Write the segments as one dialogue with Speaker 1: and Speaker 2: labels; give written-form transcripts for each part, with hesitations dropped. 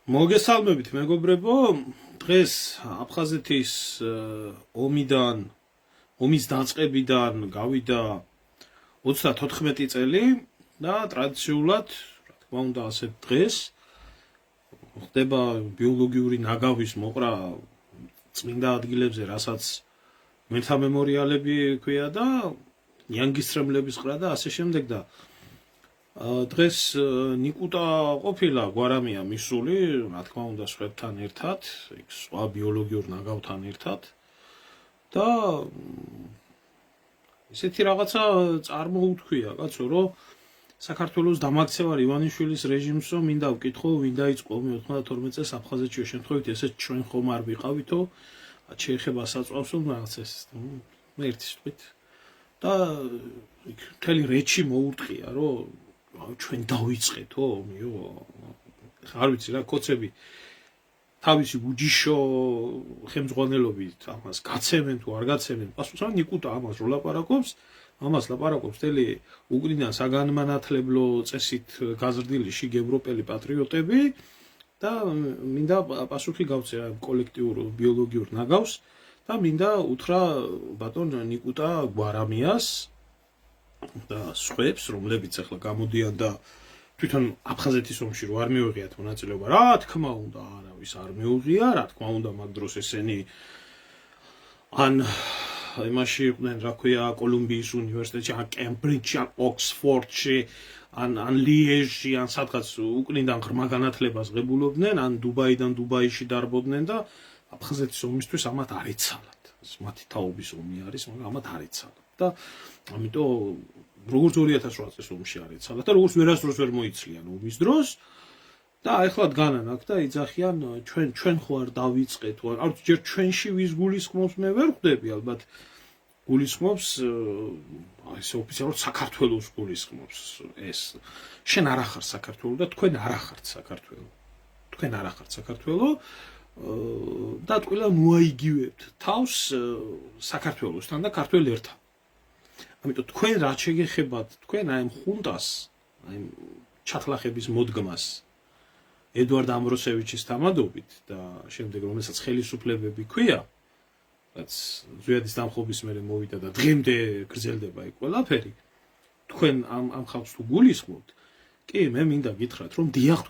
Speaker 1: მოგესალმებით მეგობრებო, დღეს აფხაზეთის ომის დაწყებიდან გავიდა 34 წელი და ტრადიციულად, რა თქმა უნდა, ასეთ დღეს ხდება ბიოლოგიური ნაგავის მოყრა წმინდა ადგილებზე, რასაც მერთა მემორიალები ქვია და იანგისტრემლების ყრა და ასე შემდეგ და დღეს ნიკუტა ყოფილა გვარამია მისული, რა თქმა უნდა, სხვებთან ერთად, სხვა ბიოლოგიურ ნაგავთან ერთად და ისეთი რაღაცა წარმოუთქვია, კაცო, რომ საქართველოს დამაქცევარ ივანიშვილის რეჟიმს რომ მინდა ვკითხო, ვინ დაიწყო 92 წელს აფხაზეთში შემთხვევით ესეც ჩვენ ხომ არ ვიყავითო, შეეხება საწვავსო რაღაც ეს მე ერთი სიტყვით და მთელი რეჩი მოურტყია, რომ ჩვენ დავიწყეთო, არ ვიცი რა, კოცები თავისი უჯიშო ხელმძღვანელობით ამას გაცემენ თუ არ გაცემენ, პასუხს ნიკუტა ამას რო ლაპარაკობს, ამას ლაპარაკობს მთელი უკრინდან საგანმანათლებლო წესით გაზრდილი შიგ ევროპელი პატრიოტები და მინდა პასუხი გავცე კოლექტიურ ბიოლოგიურ ნაგავს და მინდა უთხრა ბატონ ნიკუტა გვარამიას და სხვებს, რომლებიც ახლა გამოდიან და თვითონ აფხაზეთის ომში რო არ მიუღიათ მონაწილეობა, რა თქმა უნდა, არავის არ მიუღია, რა თქმა უნდა, მაგ დროს ესენი ან იმაში იყვნენ, რა ქვია, კოლუმბიის უნივერსიტეტში, ან კემბრიჯში, ან ოქსფორდში, ან ლიეჟში, ან სადღაც უკრინდან ღრმა განათლებას ღებულობდნენ, ან დუბაიდან დუბაიში დარბოდნენ და აფხაზეთის ომისთვის ამათ არ იცალათ. მათი თაობის ომი არის, მაგრამ ამათ არ იცალათ. და ამიტომ როგორც 2008 წელს ომში არ იცალათ და როგორც ვერასდროს ვერ მოიცლიან ომის დროს და ეხლა დგანან აქ და იძახიან ჩვენ ხო არ დავიწყეთ თუ არ ჯერ ჩვენში ვის გულისხმობს მე ვერ ხვდები ალბათ გულისხმობს ესე ოფიციალურად საქართველოს გულისხმობს ეს შენ არ ახარ საქართველო და თქვენ არ ახართ საქართველო და თქვენ მოაიგივებთ თავს საქართველოსთან და ქართველ ერთად ამიტომ თქვენ რა შეგეხებათ თქვენ აი ხუნტას აი ჩათლახების მოდგმას ედვარდ ამბროსევიჩის თამადობით და შემდეგ რომელსაც ხელისუფლებები ქვია რაც ზვიადის დამხობის მერე მოვიდა და დღემდე გრძელდება იქ ყველაფერი თქვენ ამ ხალხს თუ გულისხმობთ კი მე მინდა გითხრათ რომ დიახ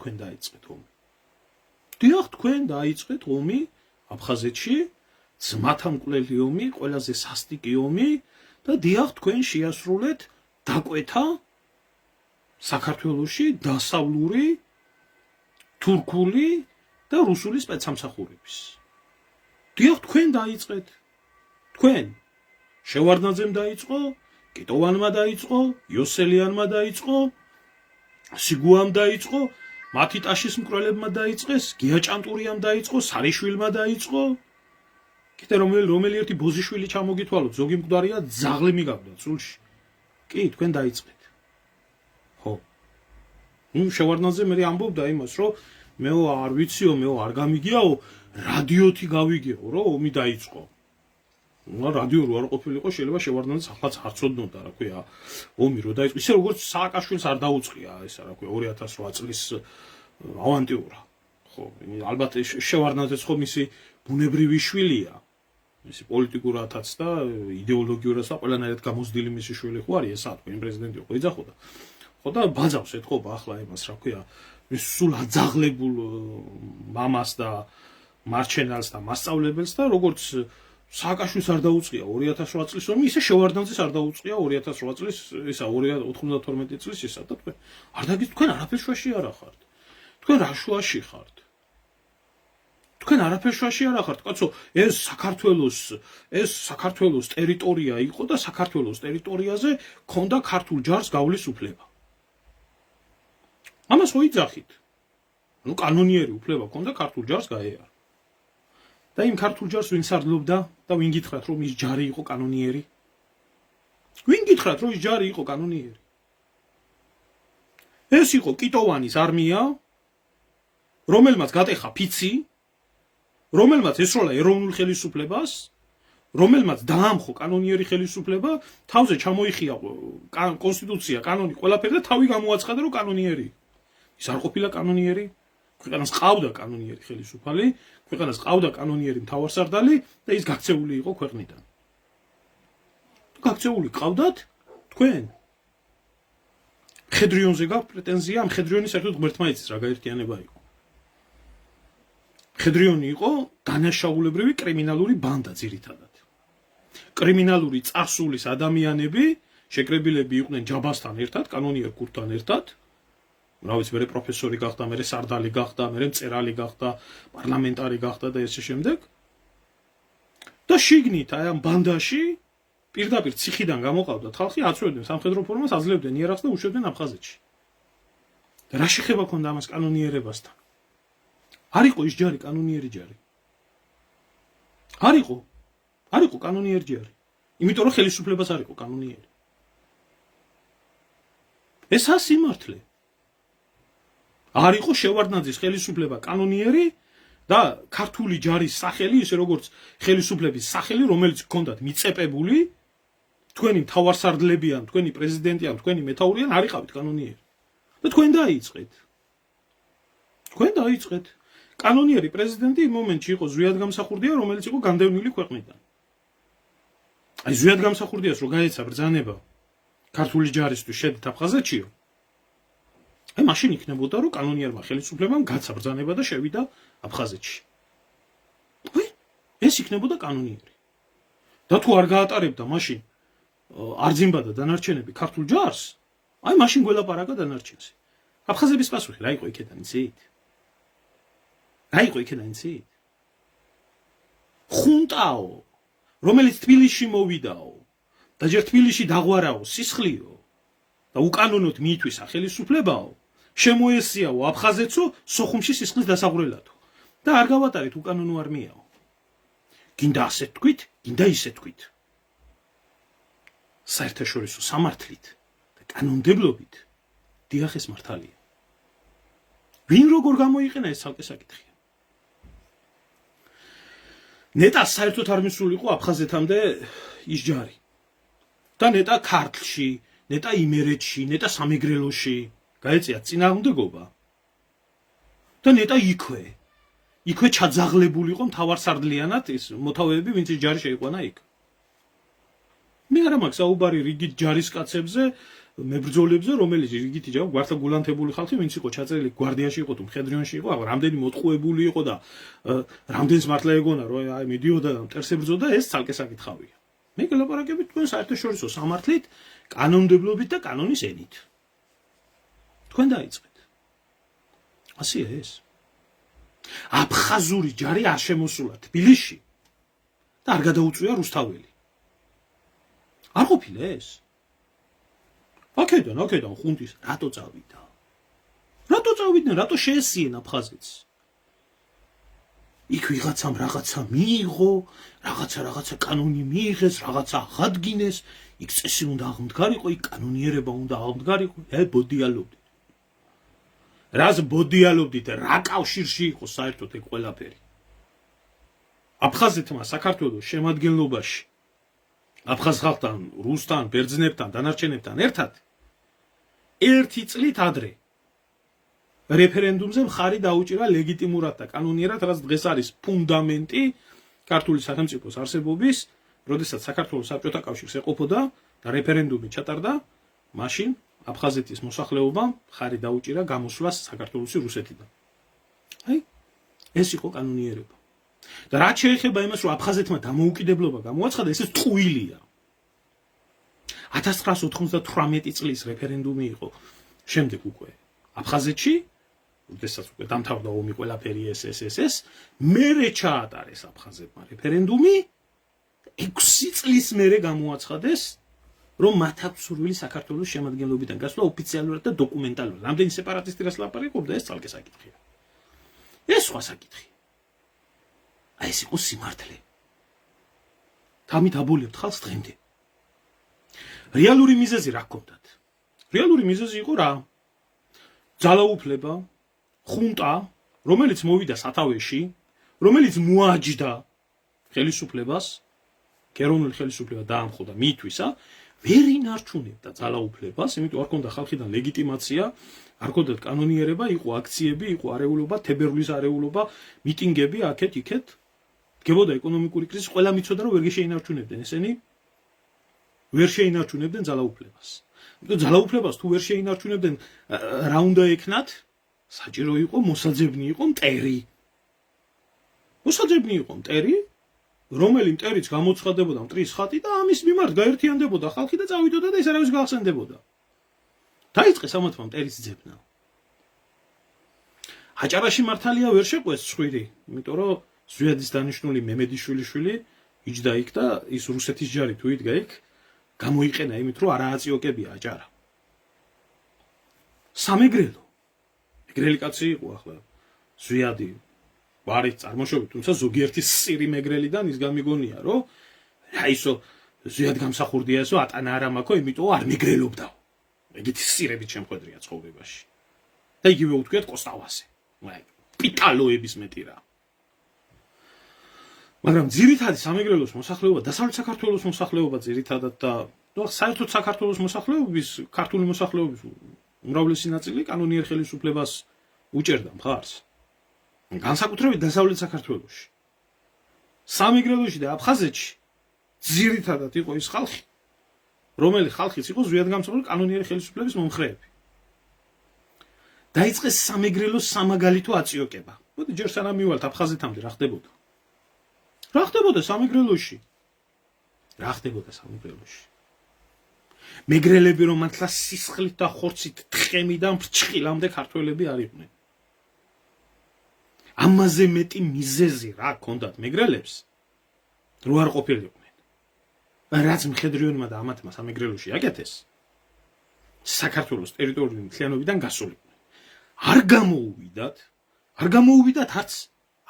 Speaker 1: თქვენ დაიწყეთ ომი აფხაზეთში ძმათა მკვლელი ომი ყველაზე სასტიკი ომი და დიახ თქვენ შეასრულეთ დაკვეთა საქართველოში დასავლური თურქული და რუსული სპეცსამსახურების. დიახ თქვენ დაიწყეთ. თქვენ შევარდნაძემ დაიწყო, კიტოვანმა დაიწყო, იოსელიანმა დაიწყო, სიგუამ დაიწყო, მათიტაშის მკვლელებმა დაიწყეს, გიაჭანტურიამ დაიწყო, სარიშვილმა დაიწყო. კიდე რომელი ერთი ბოზიშვილი ჩამოგითვალოთ, ზოგი მკვდარია ძაღლი მიგავდა სულში. კი, თქვენ დაიწყეთ. ხო. შევარდნაძე მე ამბობდა იმას, რომ მეო არ ვიციო, მეო არ გამიგიაო, რადიოთი გავიგეო, რომ ომი დაიწყო. რადიო რო არ ყოფილიყო, შეიძლება შევარდნაძეს ახლაც არ ცოდნოდა, რა ქვია, ომი რო დაიწყო. ისე როგორც სააკაშვილს არ დაუწყია ესა, რა ქვია, 2008 წლის ავანტიურა. ხო, ალბათ შევარდნაძეც ხო მისი ბუნებრივი შვილია. მისი პოლიტიკურათაც და იდეოლოგიურაც და ყველანაირად გამოცდილი მისი შვილი ხო არის ესა, თქვენ პრეზიდენტი ხო იძახოდა. ხო და ბაძავს ეთქობა ახლა იმას, რა ქვია, მის სულ აძაღლებულ მამას და მარჩენალს და მასწავლებელს და როგორც სააკაშვილს არ დაუწყია 2008 წლის ომი, ისე შევარდნაძეს არ დაუწყია 2008 წლის ისა 2092 წლის ისა და თქვენ არ დაგიც თქვენ არაფერ შუაში არ ახართ. თქვენ რა შუაში ხართ? თქვენ არაფერ შუაში არ ახართ, კაცო, ეს საქართველოს ტერიტორია იყო და საქართველოს ტერიტორიაზე ქონდა ქართულ ჯარს გავლის უფლება. ამას ხო იძახით? ნუ კანონიერი უფლება ქონდა ქართულ ჯარს გაეარა. და იმ ქართულ ჯარს ვინ სარდლობდა და ვინ გითხრათ რომ ის ჯარი იყო კანონიერი? ვინ გითხრათ რომ ის ჯარი იყო კანონიერი? ეს იყო კიტოვანის არმია, რომელმაც გატეხა ფიცი, რომელმაც ესროლა ეროვნულ ხელისუფლებას, რომელმაც დაამხო კანონიერი ხელისუფლება, თავზე ჩამოიხია კონსტიტუცია, კანონი, ყველაფერი და თავი გამოაცხადა რომ კანონიერი. ის არ ყოფილა კანონიერი? ქვეყანას ყავდა კანონიერი ხელისუფალი, ქვეყანას ყავდა კანონიერი მთავარსარდალი და ის გაქცეული იყო ქვეყნიდან. გაქცეული ყავდათ თქვენ. მხედრიონზე გაქვთ პრეტენზია, ამ მხედრიონის საერთოდ ღმერთმა იცის რა გაერთიანება იყო. მხედრიონი იყო დანაშაულებრივი კრიმინალური ბანდა ძირითადად. კრიმინალური წარსულის ადამიანები, შეკრებილები იყვნენ ჯაბასთან ერთად, კანონიერ გურთან ერთად. რა ვიცი, მერე პროფესორი გახდა, მერე სარდალი გახდა, მერე მწერალი გახდა, პარლამენტარი გახდა და ესე შემდეგ. და შიგნით აი ამ ბანდაში პირდაპირ ციხიდან გამოყავდათ ხალხი, აწვევდნენ სამხედრო ფორმას, აძლევდნენ იერახს და უშვებდნენ აფხაზეთში. და რა შეხება ქონდა ამას კანონიერებასთან? არ იყო ის ჯარი კანონიერი ჯარი. არ იყო კანონიერი ჯარი. იმიტომ რომ ხელისუფლებას არ იყო კანონიერი. ეს ასიმართლე. არ იყო შევარდნაძის ხელისუფლება კანონიერი და ქართული ჯარის სახელი, ისე როგორც ხელისუფლების სახელი, რომელიც ჰქონდათ მიწეპებული, თქვენი მთავარსარდლებიან, თქვენი პრეზიდენტიან, თქვენი მეთაურიან, არ იყავით კანონიერი. და თქვენ დაიწყეთ. კანონიერი პრეზიდენტი იმ მომენტში იყო ზვიად გამსახურდია, რომელიც იყო განდევნილი ქვეყნიდან. აი ზვიად გამსახურდიას რო გაეცა ბრძანება ქართული ჯარისთვის შედით აფხაზეთშიო. აი მაშინ იქნებოდა რომ კანონიერმა ხელისუფლებამ გაცა ბრძანება და შევიდა აფხაზეთში. ეს იქნებოდა კანონიერი. და თუ არ გაატარებდა მაშინ არძიმბა და დანარჩენები ქართულ ჯარს, აი მაშინ გველაპარაკა დანარჩენზე. აფხაზების პასუხი რა იყო იქედან იცით? ხუნტაო, რომელიც თბილისში მოვიდაო და ჯერ თბილისში დაღვარაო, სისხლიო და უკანონოდ მიითვისა ხელისუფლებაო, შემოესიაო აფხაზეთსო, სოხუმში სისხლის დასაღვრელათო და არ გავატარეთ უკანონო არმიაო. გინდა ასე თქვით, გინდა ისე თქვით. საერთაშორისო სამართლით და კანონმდებლობით დიახ ეს მართალია. ვინ როგორ გამოიყენა ეს ცალკე საკითხია. ნეტა საერთოდ არ მისულიყო აფხაზეთამდე ის ჯარი. და ნეტა ქართლში, ნეტა იმერეთში, ნეტა სამეგრელოში გაეწია წინააღმდეგობა. და ნეტა იქვე ჩაძაღლებული იყო მთავარსარდლიანად ის მოთავეები, ვინც ის ჯარი შეიყვანა იქ. მე არა მაქვს საუბარი რიგით ჯარისკაცებზე, მებრძოლებზე, რომელიც რიგითი ჯარი გვართა გულანთებული ხალხი, ვინც იყო ჩაწერილი გვარდიაში იყო თუ მხედრიონში იყო, რამდენი მოტყუებული იყო და რამდენს მართლა ეგონა რომ აი მიდიოდა და მტერს ებრძოდა, ეს ცალკე საკითხავია. მე გელაპარაკებით თქვენ საერთაშორისო სამართლით, კანონმდებლობით და კანონის ენით. თქვენ დაიწყეთ. ასეა ეს. აფხაზური ჯარი არ შემოსულა თბილისში და არ გადაუწვია რუსთაველი. არ ყოფილა ეს. აქედან ხუნტის რატო წავიდა? რატო წავიდნენ? რატო შეესიენ აფხაზეთს? იქ ვიღაცამ რაღაცა მიიღო, რაღაცა კანონი მიიღეს, რაღაცა აღადგინეს, იქ წესი უნდა აღმდგარიყო, იქ კანონიერება უნდა აღმდგარიყო. ბოდიალობდით. რას ბოდიალობდით? რა კავშირში იყო საერთოდ ეგ ყველაფერი? აფხაზეთმა საქართველოს შემადგენლობაში აფხაზ ხალხთან, რუსთან, ბერძნებთან, დანარჩენებთან ერთად ერთი წლით ადრე რეფერენდუმზე მხარი დაუჭირა ლეგიტიმურად და კანონიერად, რაც დღეს არის ფუნდამენტი ქართული სახელმწიფოს არსებობის, როდესაც საქართველოს საბჭოთა კავშირს ეყოფოდა და რეფერენდუმი ჩატარდა, მაშინ აფხაზეთის მოსახლეობამ მხარი დაუჭირა გამოსვლას საქართველოსი რუსეთიდან. აი, ეს იყო კანონიერება. და რაც შეეხება იმას, რომ აფხაზეთმა დამოუკიდებლობა გამოაცხადა, ეს ტყუილია. 1998 წლის რეფერენდუმი იყო შემდეგ უკვე აფხაზეთში, როდესაც უკვე დამთავრდა ომი ყველაფერი ეს, მერე ჩაატარეს აფხაზეთმა რეფერენდუმი, 6 წლის მერე გამოაცხადეს, რომ მათ აქვს სურვილი საქართველოს შემადგენლობიდან გასვლა ოფიციალურად და დოკუმენტალურად. რამდენი სეპარატისტი რას ლაპარაკობდა, ეს ცალკე საკითხია. ეს სხვა საკითხია. აი ეს იყო სიმართლე. თამით აბოლებთ ხალხს დღემდე. რეალური მიზეზი რა გქონდათ? რეალური მიზეზი იყო რა? ძალაუფლება, ხუნტა, რომელიც მოვიდა სათავეში, რომელიც მოაჯდა ხელისუფლებას, ეროვნული ხელისუფლება დაამხო და მიითვისა, ვერ ინარჩუნებდა ძალაუფლებას, იმიტომ არ ქონდა ხალხიდან ლეგიტიმაცია, არ ქონდათ კანონიერება, იყო აქციები, იყო არეულობა, თებერვლის არეულობა, მიტინგები აქეთ-იქეთ. დგებოდა ეკონომიკური კრიზისი, ყველა მიცოდა რომ ვერ შეინარჩუნებდნენ ესენი. ვერ შეინარჩუნებდნენ ძალაუფლებას. იმიტომ ძალაუფლებას თუ ვერ შეინარჩუნებდნენ, რა უნდა ეკნათ? საჭირო იყო მოსაძებნი იყო მტერი. მოსაძებნი იყო მტერი, რომელი მტერიც გამოცხადებოდა მტრის ხატი და ამის მიმართ გაერთიანდებოდა ხალხი და წავიდოდა და ეს არავის გაახსენდებოდა. დაიწყეს ამათმა მტერის ძებნა. აჭარაში მართალია ვერ შეყვეს ცხვირი, იმიტომ რომ ზვიადის დანიშნული მემედიშვილიშვილი იჯდა იქ და ის რუსეთის ჯარი თუ იდგა იქ, გამოიყენა იმით, რომ არააწიოკებია აჭარა. სამეგრელო. მეგრელი კაცი იყო ახლა. ზვიადი ვარით წარმოშობით, თუმცა ზოგიერთი სირი მეგრელიდან ის გამიგონია, რომ აისო ზვიად გამსახურდია ესო ატანა არ ამაქო, იმიტომ არ მეგრელობდაო. ეგეთი სირებით შემხედრია ცხოვრებაში. და იგივე უთქვიათ კოსტავასე. პიტალოების მეტი რა. მაგრამ ძირითადი სამეგრელოს მოსახლეობა, დასავლეთ საქართველოს მოსახლეობა ძირითადად და საერთოდ საქართველოს მოსახლეობის, ქართული მოსახლეობის უმრავლესი ნაწილი კანონიერ ხელისუფლებას უჭერდა მხარს. განსაკუთრებით დასავლეთ საქართველოში. სამეგრელოში და აფხაზეთში ძირითადად იყო ის ხალხი, რომელი ხალხიც იყო ზვიადგამსახურდი კანონიერი ხელისუფლების მომხრეები. დაიწყეს სამეგრელოს სამაგალითო აწიოკება. მოდი ჯერ სანამ მივალთ აფხაზეთამდე რა ხდებოდა? რა ხდებოდა სამეგრელოში? რა ხდებოდა სამეგრელოში? მეგრელები რომ მართლა სისხლით და ხორცით თხემიდან ფრჩხილამდე ქართველები არ იყვნენ. ამაზე მეტი მიზეზი რა ქონდათ მეგრელებს, რო არ ყოფილიყვნენ. რაც მხედრიონმა და ამათმა სამეგრელოში აკეთეს, საქართველოს ტერიტორიული მთლიანობიდან გასულიყვნენ. არ გამოუვიდათ არც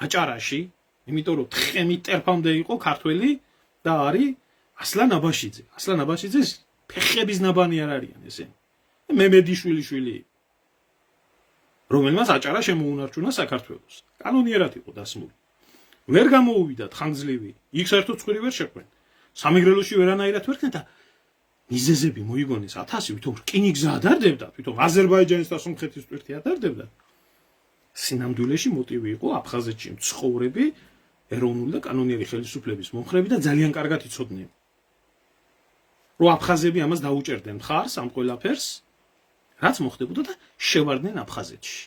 Speaker 1: აჭარაში, იმიტომ რომ თხემი ტერფამდე იყო ქართველი და არის ასლან აბაშიძე. ასლან აბაშიძეს ფეხების ნაბანი არ არიან ესენი. მემედიშვილიშვილი, რომელმაც აჭარა შემოუნარჩუნა საქართველოს. კანონიერად იყო დასმული. ვერ გამოუვიდათ ხანგრძლივი, იქ საერთოდ ცხვირი ვერ შეყვენ. სამეგრელოში ვერანაირად ვერ ქნა და მიზეზები მოიგონეს 1000, ვითომ რკინიგზა ადარდებდა, ვითომ აზერბაიჯანის და სომხეთის ტვირთი ადარდებდა. სინამდვილეში მოტივი იყო აფხაზეთში მცხოვრები ეროვნული და კანონიერი ხელისუფლების მომხრეები და ძალიან კარგად იცოდნენ, რომ აფხაზები ამას დაუჭერდნენ მხარს ამ ყველაფერს, რაც მოხდებოდა და შევარდნენ აფხაზეთში.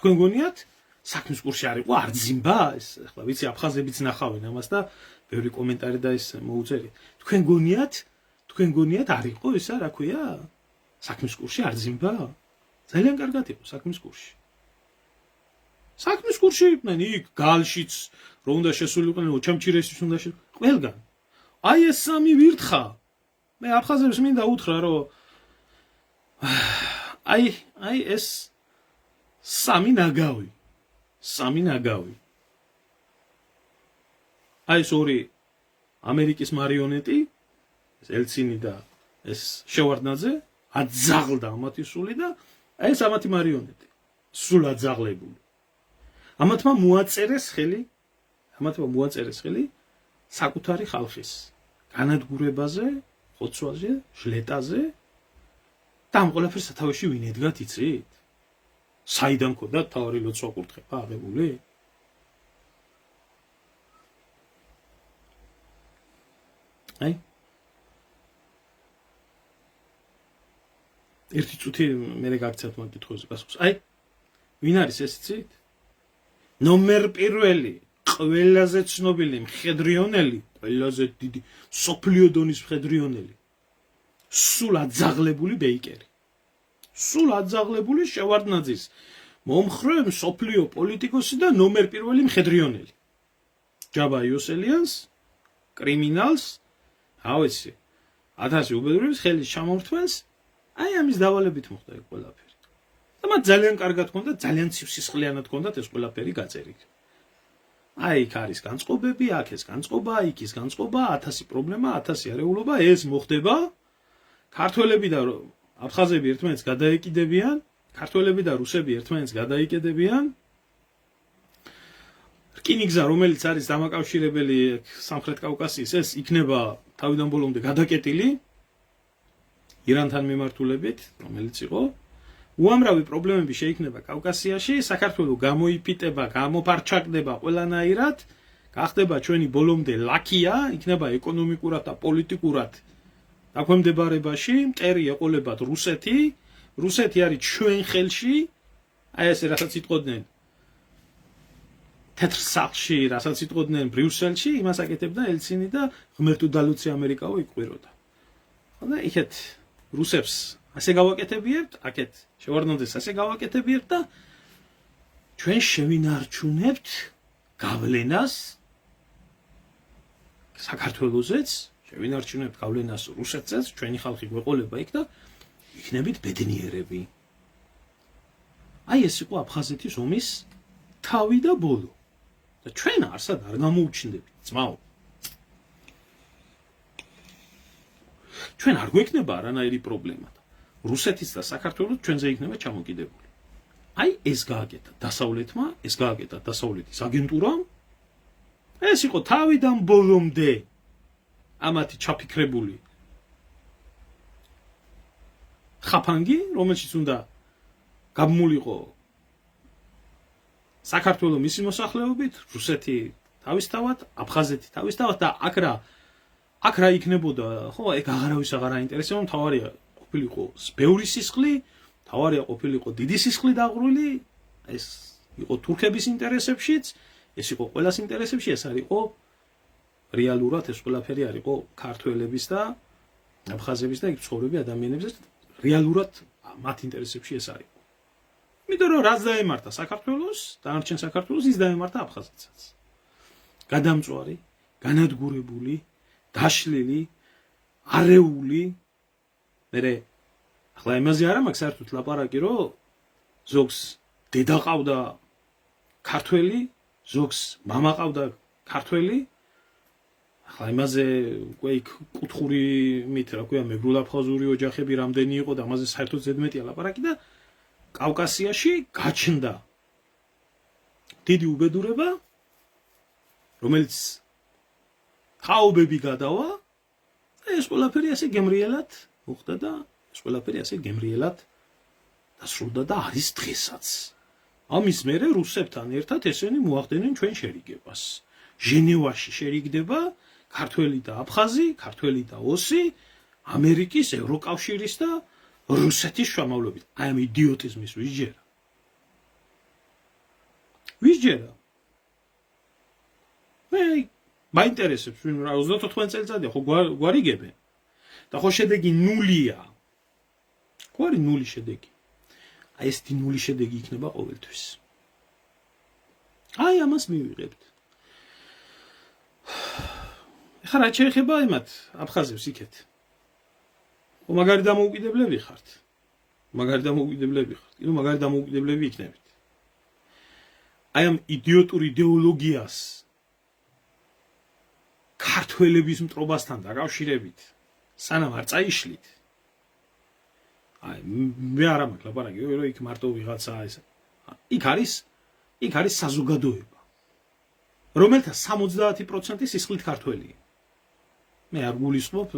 Speaker 1: თქვენ გონიათ, საქმის კურსი არ იყო არძიმბა, ეს ახლა ვიცი აფხაზებიც ნახავენ ამას და ბევრი კომენტარი და ეს მოუწერეთ. თქვენ გონიათ არ იყო ისა, რა ქვია? საქმის კურსი არძიმბა? ძალიან კარგად იყო საქმის კურსი. საქმის კურსი იყვნენ იქ გალშიც, რომ უნდა შესულიყვნენ ოჩამჩირესიც უნდა ყველგან. აი ეს სამი ვირთხა. მე აფხაზებს მინდა უთხრა, რომ აი ეს სამი ნაგავი. აი ეს ორი ამერიკის მარიონეტი, ეს ელცინი და ეს შევარდნაძე, აძაღლდა ამათი სული და აი ეს ამათი მარიონეტი, სულ აძაღლებული. ამათმა მოაწერეს ხელი საკუთარი ხალხის განადგურებაზე, ხოცვაზე, ჟლეტაზე და ამ ყველაფერს სათავეში ვინ ედგათ იცით? საიდან ქონდათ თავარი ლოცვა კურთხება აღებული? აი ერთი წუთი მე გაგცემთ მაგ კითხვაზე პასუხს. აი ვინ არის ეს იცით? ნომერ პირველი, ყველაზე ცნობილი მხედრიონელი, ყველაზე დიდი სოფლიო დონის მხედრიონელი, სულ აძაღლებული ბეიკერი. სულ აძაღლებული შევარდნაძის მომხრე სოფლიო პოლიტიკოსი და ნომერ პირველი მხედრიონელი. ჯაბა იოსელიანს, კრიმინალს, ავეცი 1000 უბედურების ხელის ჩამორთმენს, აი ამის დავალებით მოხდა ეს ყველაფერი. და მათ ძალიან კარგად ჰქონდა, ძალიან ცივსისხლიანად ჰქონდათ ეს ყველაფერი გაწერილი. აი იქ არის განწყობები, აქ ეს განწყობა, იქ ის განწყობა, 1000 პრობლემა, 1000 არეულობა, ეს მოხდება. ქართველები და აფხაზები ერთმანეთს გადაეკიდებიან, ქართველები და რუსები ერთმანეთს გადაიკიდებიან. რკინიგზა, რომელიც არის დამაკავშირებელი სამხრეთ კავკასიის, ეს იქნება თავიდან ბოლომდე გადაკეტილი ირანთან მიმართულებით, რომელიც იყო. უამრავი პრობლემები შეიქმნება კავკასიაში, საქართველოს გამოიფიტება, გამოფარჩაკდება ყველანაირად, გახდება ჩვენი ბოლომდე ლაქია, იქნება ეკონომიკურად და პოლიტიკურად დაქვემდებარებაში, მტერი ეყოლებათ რუსეთი, რუსეთი არის ჩვენ ხელში, აი ესე რასაც იტყოდნენ თეთრ სახლში, რასაც იტყოდნენ ბრიუსელში, იმას აკეთებდა ელცინი და ღმერთო დალოცი ამერიკაო იყვიროდა. და იქეთ რუსებს ასე გავაკეთებიერთ, აქეთ შევარდნოდეს ასე გავაკეთებიერთ და ჩვენ შევინარჩუნებთ გავლენას საქართველოსეც, შევინარჩუნებთ გავლენას რუსეთზეც, ჩვენი ხალხი გვეყოლება იქ და იქნებით ბედნიერები. აი ეს იყო აფხაზეთის ომის თავი და ბოლო. და ჩვენ არსად არ გამოუჩნდებით, ძმაო. ჩვენ არ გვექნება არანაირი პრობლემა. რუსეთის და საქართველოს ჩვენზე იქნება ჩამოკიდებული. აი ეს გააკეთა დასავლეთმა, ეს გააკეთა დასავლეთის აგენტურამ. ეს იყო თავიდან ბოლომდე ამათი ჩაფიქრებული ხაფანგი, რომელშიც უნდა გამმულიყო საქართველოს მისი მოსახლეობით, რუსეთი თავისთავად, აფხაზეთი თავისთავად და აქ რა იქნებოდა, ხო, ეგ აღარავის აღარ აინტერესებდა, მთავარია ყოფილიყო ბევრი სისხლი, მთავარია ყოფილიყო დიდი სისხლი დაღვრილი, ეს იყო თურქების ინტერესებშიც, ეს იყო ყველას ინტერესებში, ეს არ იყო რეალურად ეს ყველაფერი არ იყო ქართველების და აფხაზების და იქ ცხოვრები ადამიანების რეალურად მათ ინტერესებში ეს არის. იმიტომ რომ რაც დაემართა საქართველოს, დანარჩენ საქართველოს ის დაემართა აფხაზეთსაც. გადამწვარი, განადგურებული, დაშლილი, არეული, მერე ახლა იმაზე არა მაქვს საერთოდ ლაპარაკი, რომ ზოგს დედა ყავდა ქართველი, ზოგს მამა ყავდა ქართველი. ახლა იმაზე უკვე იქ კუთხური მით რა ქვია მეგრულ აფხაზური ოჯახები რამდენი იყო და ამაზე საერთოდ ზედმეტია ლაპარაკი და კავკასიაში გაჩნდა დიდი უბედურება, რომელიც ხაობები გადავა და ეს ყველაფერი ასე გემრიელად მოხდა და ეს ყველაფერი ასე გემრიელად დასრულდა და არის დღესაც. ამის მერე რუსებთან ერთად ესენი მოახდენენ ჩვენ შერიგებას. ჟენევაში შერიგდება ქართველი და აფხაზი, ქართველი და ოსი, ამერიკის, ევროკავშირის და რუსეთის შრომავლობით. აი ამ იდიოტიზმის ვისჯერა. ვისჯერა. მე მაინტერესებს, ვინ რა 34 წელიწადია, ხო გვარიგებენ. და ხო შედეგი ნულია. ხო არის ნული შედეგი. აი ეს ნული შედეგი იქნება ყოველთვის. აი ამას მივიღებთ. ეხლა რა შეიძლება იმათ აფხაზებს იქეთ. ხო მაგარი დამოუკიდებლები ხართ. მაგარი დამოუკიდებლები ხართ. ну მაგარი დამოუკიდებლები იქნებით. აი ამ იდიოტურ იდეოლოგიას ქართველების მტრობასთან დაკავშირებით სანამ არ წაიშლით. აი მე არ მაქვს ლაპარაკი, რომ იქ მარტო ვიღაცა ეს. იქ არის საზოგადოება. რომელთა 70% სისხლით ქართველია. მე არ გულისხმობ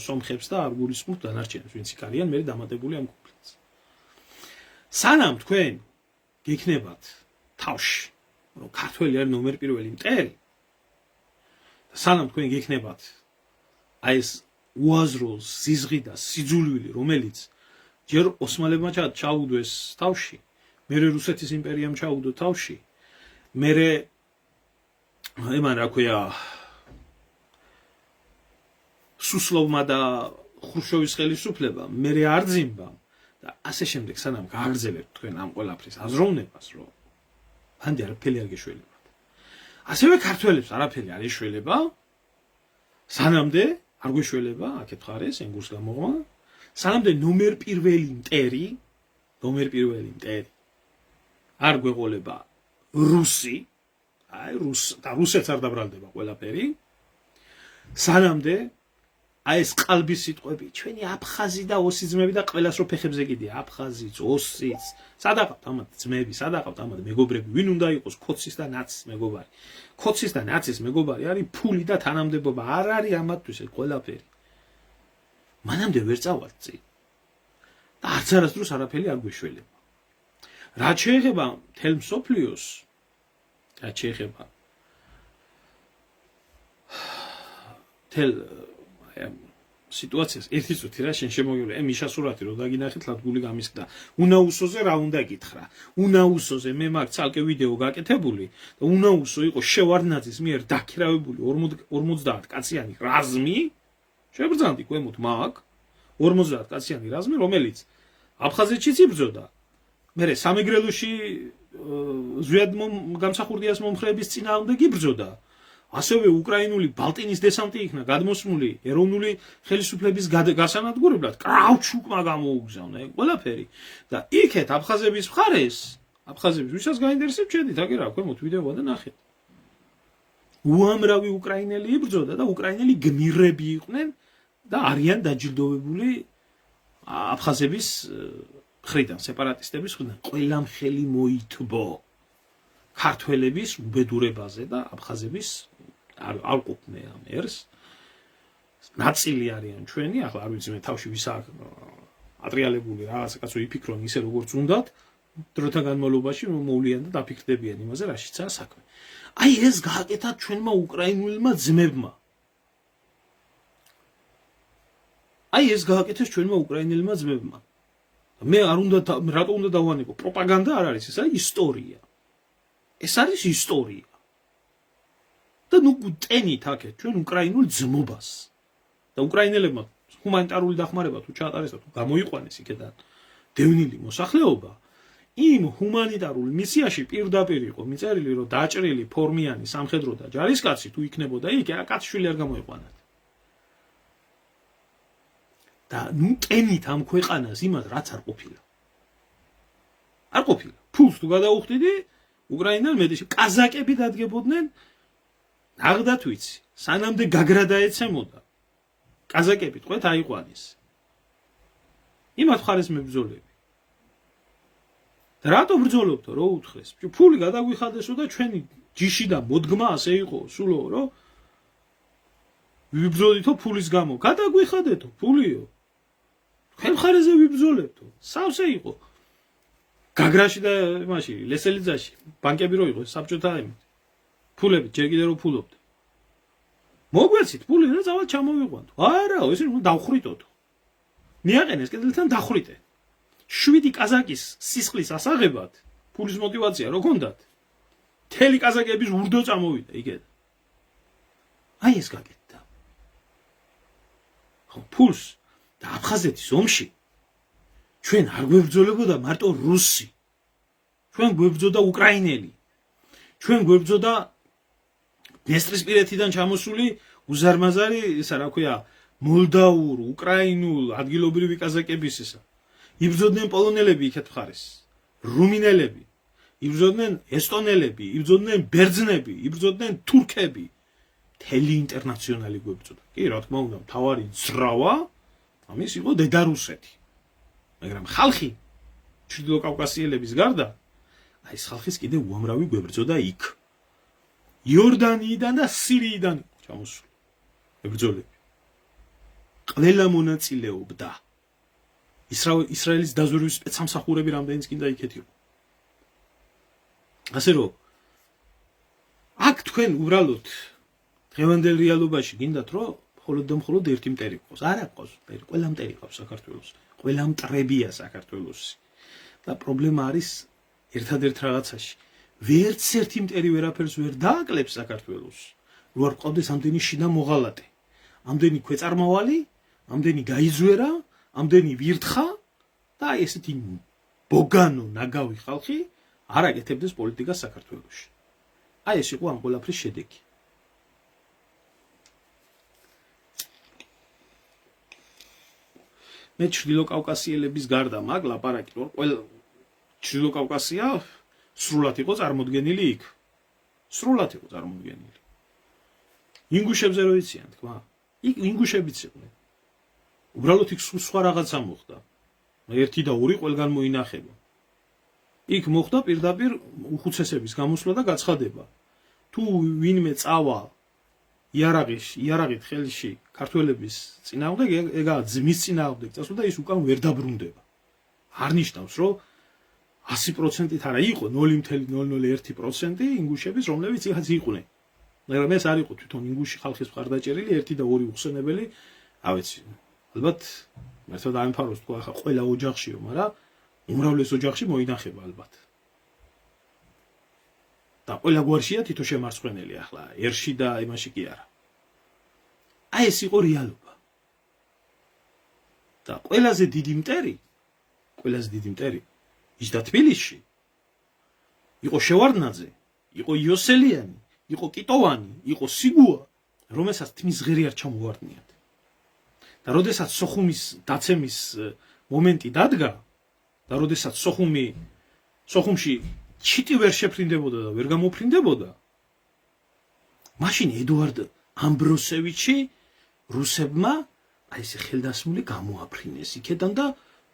Speaker 1: სომხებს და არ გულისხმობ დანარჩენებს, ვინც იქ არიან მე დამატებული ამ კონფლიქტს. სანამ თქვენ გიქნებათ თავში, რომ ქართველი არის ნომერ პირველი მტერი, სანამ თქვენ გიქნებათ აი ეს უაზრო სიზღი და სიძულვილი, რომელიც ჯერ ოსმალებმა ჩაუგდეს თავში, მერე რუსეთის იმპერიამ ჩაუგდო თავში, მერე იმან რა ქვია სუსლოვმა და ხრუშჩოვის ხელისუფლებამ, მერე არძიმბამ და ასე შემდეგ, სანამ გააგრძელებთ თქვენ ამ ყველაფრის აზროვნებას, რომ ფანდი არაფერი არ გეშველებათ. ასევე ქართველებს არაფერი არ ეშველება, სანამდე არ გვეშველება, აქეთ ხარეს, ენგურს გამოღმა, სანამდე ნომერ პირველი მტერი არ გვეყოლება რუსი, აი და რუსეთს არ დაბრალდება ყველაფერი, სანამდე აი ეს ყალბის სიტყვები, ჩვენი აფხაზი და ოსი ძმები და ყველას რო ფეხებზე კიდია, აფხაზიც, ოსიც, სადაყავთ ამათ ძმები, სადაყავთ ამათ მეგობრები, ვინ უნდა იყოს ქოცის და ნაცის მეგობარი. ქოცის და ნაცის მეგობარი არის ფული და თანამდებობა, არ არის ამათთვის ეს ყველაფერი. მანამდე ვერ წავალთ წინ. და არც არასდროს არაფერი არ გვეშველება. რაც შეეხება მთელ მსოფლიოს, რაც შეეხება მთელ სიტუაციას, ერთი წუთი რა შენ შემოგივლე, მიშა სურათი რო დაგინახეთ, ლადგული გამისკდა. უნაუსოზე რა უნდა გითხრა? უნაუსოზე მე მაგ ცალკე ვიდეო გაკეთებული და უნაუსო იყო შევარდნაძის მიერ დაქირავებული 50 კაციანი რაზმი, შეგრძანდი ქვემოთ მაგ 50 კაციანი რაზმი, რომელიც აფხაზეთშიც იბრძოდა. მერე სამეგრელოში ზვიად გამსახურდიას მომხრეების წინააღმდეგ იბრძოდა. ასევე უკრაინული ბალტინის დესანტი იქნა გადმოსმული ეროვნული ხელისუფლების გასანადგურებლად, კრავჩუკმა გამოუგზავნა ეგ ყველაფერი და იქეთ აფხაზების მხარეს, აფხაზების ვისაც გაინტერესებს, შედით აქ რა ქვემოთ ვიდეოა და ნახეთ. უამრავი უკრაინელი იბრძოდა და უკრაინელი გმირები იყვნენ და არიან დაჯილდოვებული აფხაზების მხრიდან, სეპარატისტების მხრიდან. ყველამ ხელი მოითბო ქართველების უბედურებაზე და აფხაზების არ ყოფნე ამ ერს. ნაწილი არიან ჩვენი, ახლა არ ვიცი მე თავში ვის აქვს ატრიალებული რაღაცა კაცო იფიქრონ ისე როგორც უნდათ, დროთა განმავლობაში მოვლიან და დაფიქრდებიან იმაზე, რაშიცაა საქმე. აი ეს გააკეთა ჩვენმა უკრაინულმა ძმებმა. აი ეს გააკეთეს ჩვენმა უკრაინელმა ძმებმა. მე არ უნდა რატო უნდა დავანებო? პროპაგანდა არ არის, ეს არის ისტორია. ეს არის ისტორია. და ნუ ტენით აქეთ ჩვენ უკრაინულ ძმობას. და უკრაინელებმა ჰუმანიტარული დახმარება თუ ჩაატარეს და თუ გამოიყვანეს იქიდან დევნილი მოსახლეობა, იმ ჰუმანიტარულ მისიაში პირდაპირ იყო მიწერილი, რომ დაჭრილი ფორმიანი სამხედრო და ჯარისკაცი თუ იქნებოდა იქ, კაცშვილი არ გამოიყვანათ. და ნუ ტენით ამ ქვეყანას იმას რაც არ ყოფილა. არ ყოფილა. ფულს თუ გადაუხდიდი უკრაინელ მეტიში კაზაკები დადგებოდნენ აღდათ ვიცი, სანამდე გაგრადა ეცემოდა. კაზაკები თქვენ აიყვანეს. იმათ ხარეს მებრძოლები. და რატო ბრძოლობდო, რო უთხრეს? ფული გადაგვიხადესო და ჩვენი ჯიში და მოდგმა ასე იყო, სულო, რომ ვიბრძოლითო ფულის გამო. გადაგვიხადეთო, ფულიო. თქვენ ხარეზე ვიბრძოლებდო. სავსე იყო. გაგრაში და იმაში, ლესელიძაში, ბანკები რო იყო, საბჭოთა იმით. ფულები, ჯერ კიდე რო ფულობდე. მოგვეცით ფული და წავალ ჩამოვიყვანთ. არა, ესე უნდა დავხრიტოთო. მიაყენეს კედელთან დახვრიტე. 7 კაზაკის სისხლის ასაღებად ფულის мотиваცია რო გქონდათ. მთელი კაზაკების ურდო წამოვიდა იქეთ. აი ეს გაკეთდა. ხო, ფულს და აფხაზეთის ომში ჩვენ არ გვებრძოლებოდა მარტო რუსი. ჩვენ გვებრძოდა უკრაინელი. ჩვენ გვებრძოდა დნესტრისპირეთიდან ჩამოსული უზარმაზარი, ისა რა ქვია, მოლდაურ, უკრაინულ, ადგილობრივი კაზაკების ისა. იბრძოდნენ პოლონელები იქეთ მხარეს, რუმინელები, იბრძოდნენ ესტონელები, იბრძოდნენ ბერძნები, იბრძოდნენ თურქები. მთელი ინტერნაციონალი გვებრძოდა. კი, რა თქმა უნდა, მთავარი ძრავა ამის იყო დედა რუსეთი. მაგრამ ხალხი ჩრდილო კავკასიელების გარდა, აი ეს ხალხის კიდე უამრავი გვებრძოდა იქ. იორდანიიდან და სირიიდან ჩამოსული მებრძოლები. ყველა მონაწილეობდა. ისრაელის დაზვერვის სპეცსამსახურები რამდენიც კიდე იქეთ იყო. ასე რომ აქ თქვენ უბრალოდ დღევანდელ რეალობაში გინდათ რომ მხოლოდ და მხოლოდ ერთი მტერი ყავს. არა ყავს მტერი, ყველა მტერი ყავს საქართველოს. ყველა მტრებია საქართველოსი. და პრობლემა არის ერთადერთ რაღაცაში. ვერც ერთი მტერი ვერაფერს ვერ დააკლებს საქართველოს. რო არ ყავდეს ამდენი შიდა მოღალატე. ამდენი ქვეწარმავალი, ამდენი გაიზვერა, ამდენი ვირთხა და ესეთი ბოგანო ნაგავი ხალხი არ აკეთებდეს პოლიტიკას საქართველოში. აი ეს იყო ამ ყველაფრის შედეგი. მე ჩრდილო კავკასიელების გარდა მაგ ლაპარაკი რომ ყველა ჩრდილო კავკასია სრულად იყო წარმოდგენილი იქ. სრულად იყო წარმოდგენილი. ინგუშებზე რო იციან, თქვა. იქ ინგუშებიც იყვნენ. უბრალოდ იქ სხვა რაღაცა მოხდა. 1 და 2 ყველგან მოინახება. იქ მოხდა პირდაპირ უხუცესების გამოსვლა და გაცხადება. თუ ვინმე წავა იარაღით ხელში ქართველების წინააღმდეგ, ეგაა ძმის წინააღმდეგ წასვლა და ის უკან ვერ დაბრუნდება. არ ნიშნავს, რომ 100%-ით არა იყო 0.001% ინგუშების, რომლებიც იქაც იყვნენ. მაგრამ ეს არ იყო თვითონ ინგუში ხალხის მხარდაჭერილი 1 და 2 უხსენებელი, ავეცი. ალბათ მართლა დაემფაროს თქვა ახლა ყველა ოჯახშიო, მაგრამ უმრავლეს ოჯახში მოინახება ალბათ. და ყველა გვარშია თითო შემარცხვენელი ახლა, ერში და იმაში კი არა. აი ეს იყო რეალობა. და ყველაზე დიდი მტერი ის და თბილისში იყო შევარდნაძე, იყო იოსელიანი, იყო კიტოვანი, იყო სიგუა, რომელსაც თმის ღერი არ ჩამოვარდნიათ. და როდესაც სოხუმის დაცემის მომენტი დადგა და როდესაც სოხუმში ჩიტი ვერ შეფრინდებოდა და ვერ გამოფრინდებოდა, მაშინ ედუარდ ამბროსევიჩი რუსებმა აი ესე ხელდასმული გამოაფრინეს იქედან და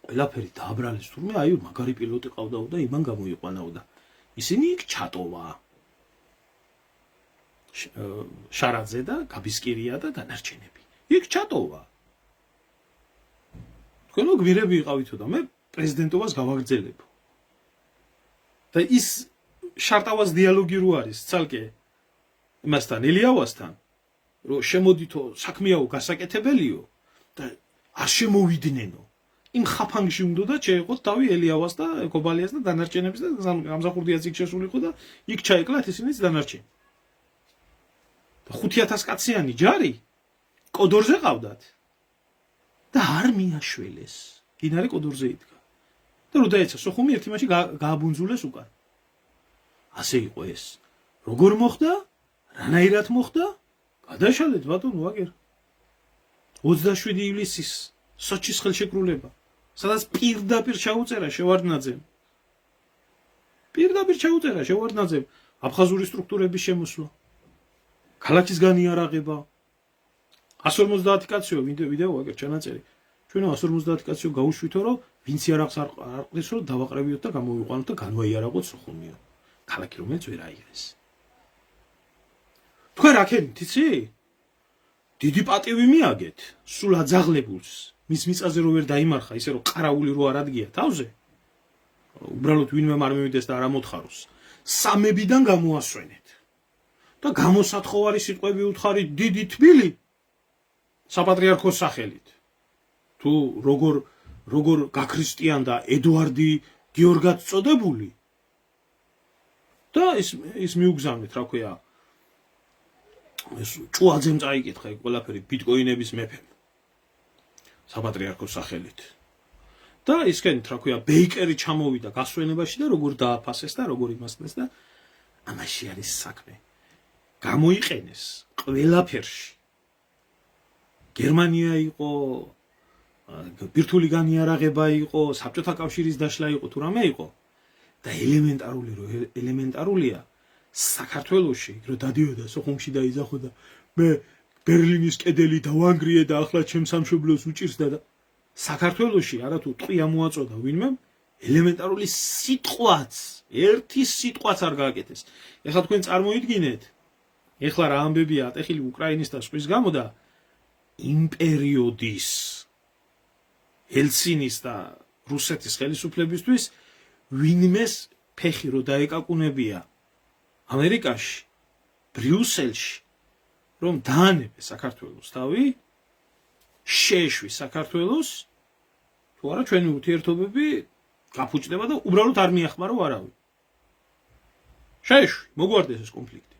Speaker 1: ყველაფერი დააბრალეს, თურმე აი მაგარი პილოტი ყავდაო და იმან გამოიყვანაო და ისინი იქ ჩატოვა. შარაძე და გაბისკირია და დანარჩენები. იქ ჩატოვა. თქვენო გვირები იყავითო და მე პრეზიდენტობას გავაგრძელებ. და ის შარტავას დიალოგი რო არის ცალკე იმასთან ელიავასთან, რომ შემოდითო საქმეაო გასაკეთებელიო და არ შემოვიდგენო. იმ ხაფანგში უნდა და შეეყოთ თავი ელიავას და კობალიას და დანარჩენებს და გამზახურდიაც იქ შესულიყო და იქ ჩაეკლათ ისინიც დანარჩენი. და 5000 კაციანი ჯარი კოდორზე ყავდათ და არ მიაშველეს. მდინარე კოდორზე იდგა. და რო დაეცა სოხუმი ერთიმაში გააბუნძულეს უკან. ასე იყო ეს. როგორ მოხდა? რანაირად მოხდა? გადაშალეთ ბატონო ვაგერ. 27 ივლისის სოჩის ხელშეკრულება, სადაც პირდაპირ ჩაუწერა შევარდნაძემ აფხაზური სტრუქტურების შემოსვლა, ქალაქის განიარაღება, 150 კაციო ვიდეო ვაგერ ჩანაწერი. ჩვენო 150 კაციო გაუშვითო, რომ ვინც იარაღს არ ყრის, რომ დავაყრებიოთ და გამოვიყვანოთ და განვაიარაღოთ სოხუმიო. ქალაქი რომელიც ვერ აიღეს. თქვენ რა ქენით, იცი? დიდი პატივი მიაგეთ, სულ აძაღლებულს, მის მიწაზე რო ვერ დაიმარხა, ისე რომ ყარაული რო არ ადგია თავზე. უბრალოდ ვინმე არ მივიდეს და არ ამოთხაროს. სამებიდან გამოასვენეთ. და გამოსათხოვარი სიტყვები უთხარი დიდი თბილი საპატრიარქოს სახელით. თუ როგორ გაქრისტიანდა ედუარდი გიორგად წოდებული და ის მიუგზავნეთ, რა ქვია, ეს ჭუაძემ წაიკითხა ეგ ყველაფერი ბიტკოინების მეფემ საპატრიარქოს სახელით. და ისქენით, რა ქვია, ბეიკერი ჩამოვიდა გასვენებაში და როგორ დააფასეს და როგორ იმასწნეს და ამაში არის საქმე. გამოიყენეს ყველაფერში. გერმანია იყო, ბირთვული განიარაღება იყო, საბჭოთა კავშირის დაშლა იყო, თუ რამე იყო. და ელემენტარულია საქართველოში, რომ დადიოდა სოხუმში და იზახოდა, მე ბერლინის კედელი დავანგრიე და ახლა ჩემ სამშობლოს უჭირს და საქართველოში არათუ ტყვია მოაწოდა ვინმე, ელემენტარული სიტყვაც, ერთი სიტყვაც არ გააკეთეს. ეხლა თქვენ წარმოიდგინეთ, ეხლა რა ამბებია ატეხილი უკრაინის და სხვის გამო და იმ პერიოდის ელცინის და რუსეთის ხელისუფლებისთვის ვინმეს ფეხი რო დაეკაკუნებია ამერიკაში, ბრიუსელში, რომ დაანებე საქართველოს თავი, შეეშვი საქართველოს, თუ არა ჩვენი ურთიერთობები გაფუჭდება და უბრალოდ არ მიახმარო არავინ. შეეშვი, მოგვარდეს ეს კონფლიქტი.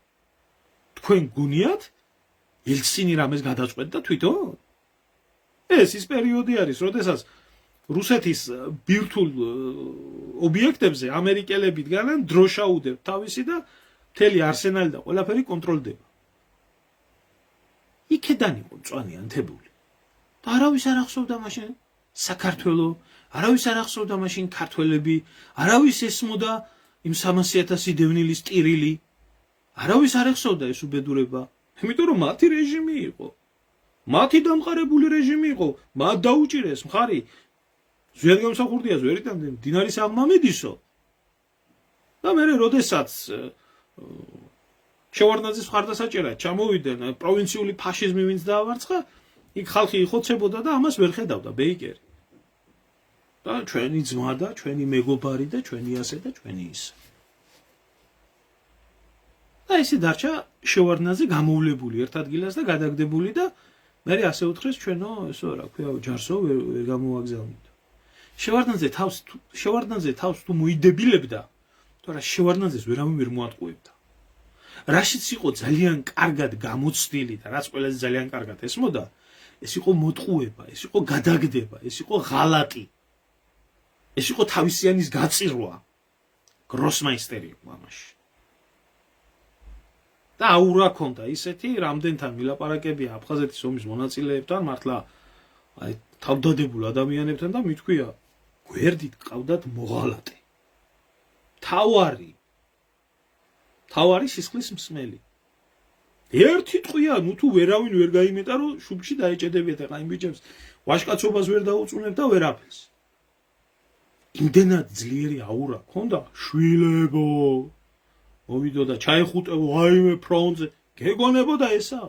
Speaker 1: თქვენ გუნიათ ელცინი რამეს გადაწყვეტდა თვითონ? ეს ის პერიოდი არის, როდესაც რუსეთის ბირთვულ ობიექტებზე ამერიკელები დგანან, დროშაუდებ თავისი და მთელი არსენალი და ყველაფერი კონტროლდება. იქედან იყო მწვანე ანთებული. და არავის არ ახსოვდა მაშინ საქართველო, არავის არ ახსოვდა მაშინ ქართველები, არავის ესმოდა იმ 300,000 დევნილის ტირილი, არავის არ ახსოვდა ეს უბედურება, იმიტომ რომ მათი რეჟიმი იყო. მათი დამყარებული რეჟიმი იყო, მათ დაუჭირეს მხარი ზვიადგამსახურდია ზვერიდან მდინარის აღმამედისო. და მე როდესაც შევარდნაძის მხარდასაჭერად ჩამოვიდნენ პროვინციული ფაშიზმი ვინც დაავარცხა, იქ ხალხი იხოცებოდა და ამას ვერ ხედავდა ბეიკერი. და ჩვენი ძმა და ჩვენი მეგობარი და ჩვენი ასე და ჩვენი ისე. და ისე დარჩა შევარდნაძე გამოვლებული ერთ ადგილას და გადაგდებული და მე ასე უთხრეს ჩვენო ესო რა ქვია ჯარსო ვერ გამოვაგზავნით. შევარდნაძე თავს თუ მოიდებილებდა, თორე შევარდნაძეს ვერავინ ვერ მოატყუებდა. რაშიც იყო ძალიან კარგად გამოცდილი და რაც ყველაზე ძალიან კარგად ესმოდა, ეს იყო მოტყუება, ეს იყო გადაგდება, ეს იყო ღალატი. ეს იყო თავისიანის გაწირვა. გროსმაისტერი იყო ამაში. და აურა ქონდა ისეთი, რამდენთან მილაპარაკებია აფხაზეთის ომის მონაწილეებთან, მართლა აი თავდადებულ ადამიანებთან და მithქვია, გვერდით ყავდათ მოღალატე. თავარი სისხლის მსმელი. ერთი ტყვია, ნუ თუ ვერავინ ვერ გაიმეტა, რომ შუბში დაეჭედებიათ ახლა იმ ბიჭებს, ვაჟკაცობას ვერ დაუწუნებ და ვერაფერს. იმდენად ძლიერი აურა ქონდა, შვილებო. მოვიდოდა ჩაიხუტებო აიმე ფრონტზე, გეგონებოდა ესა.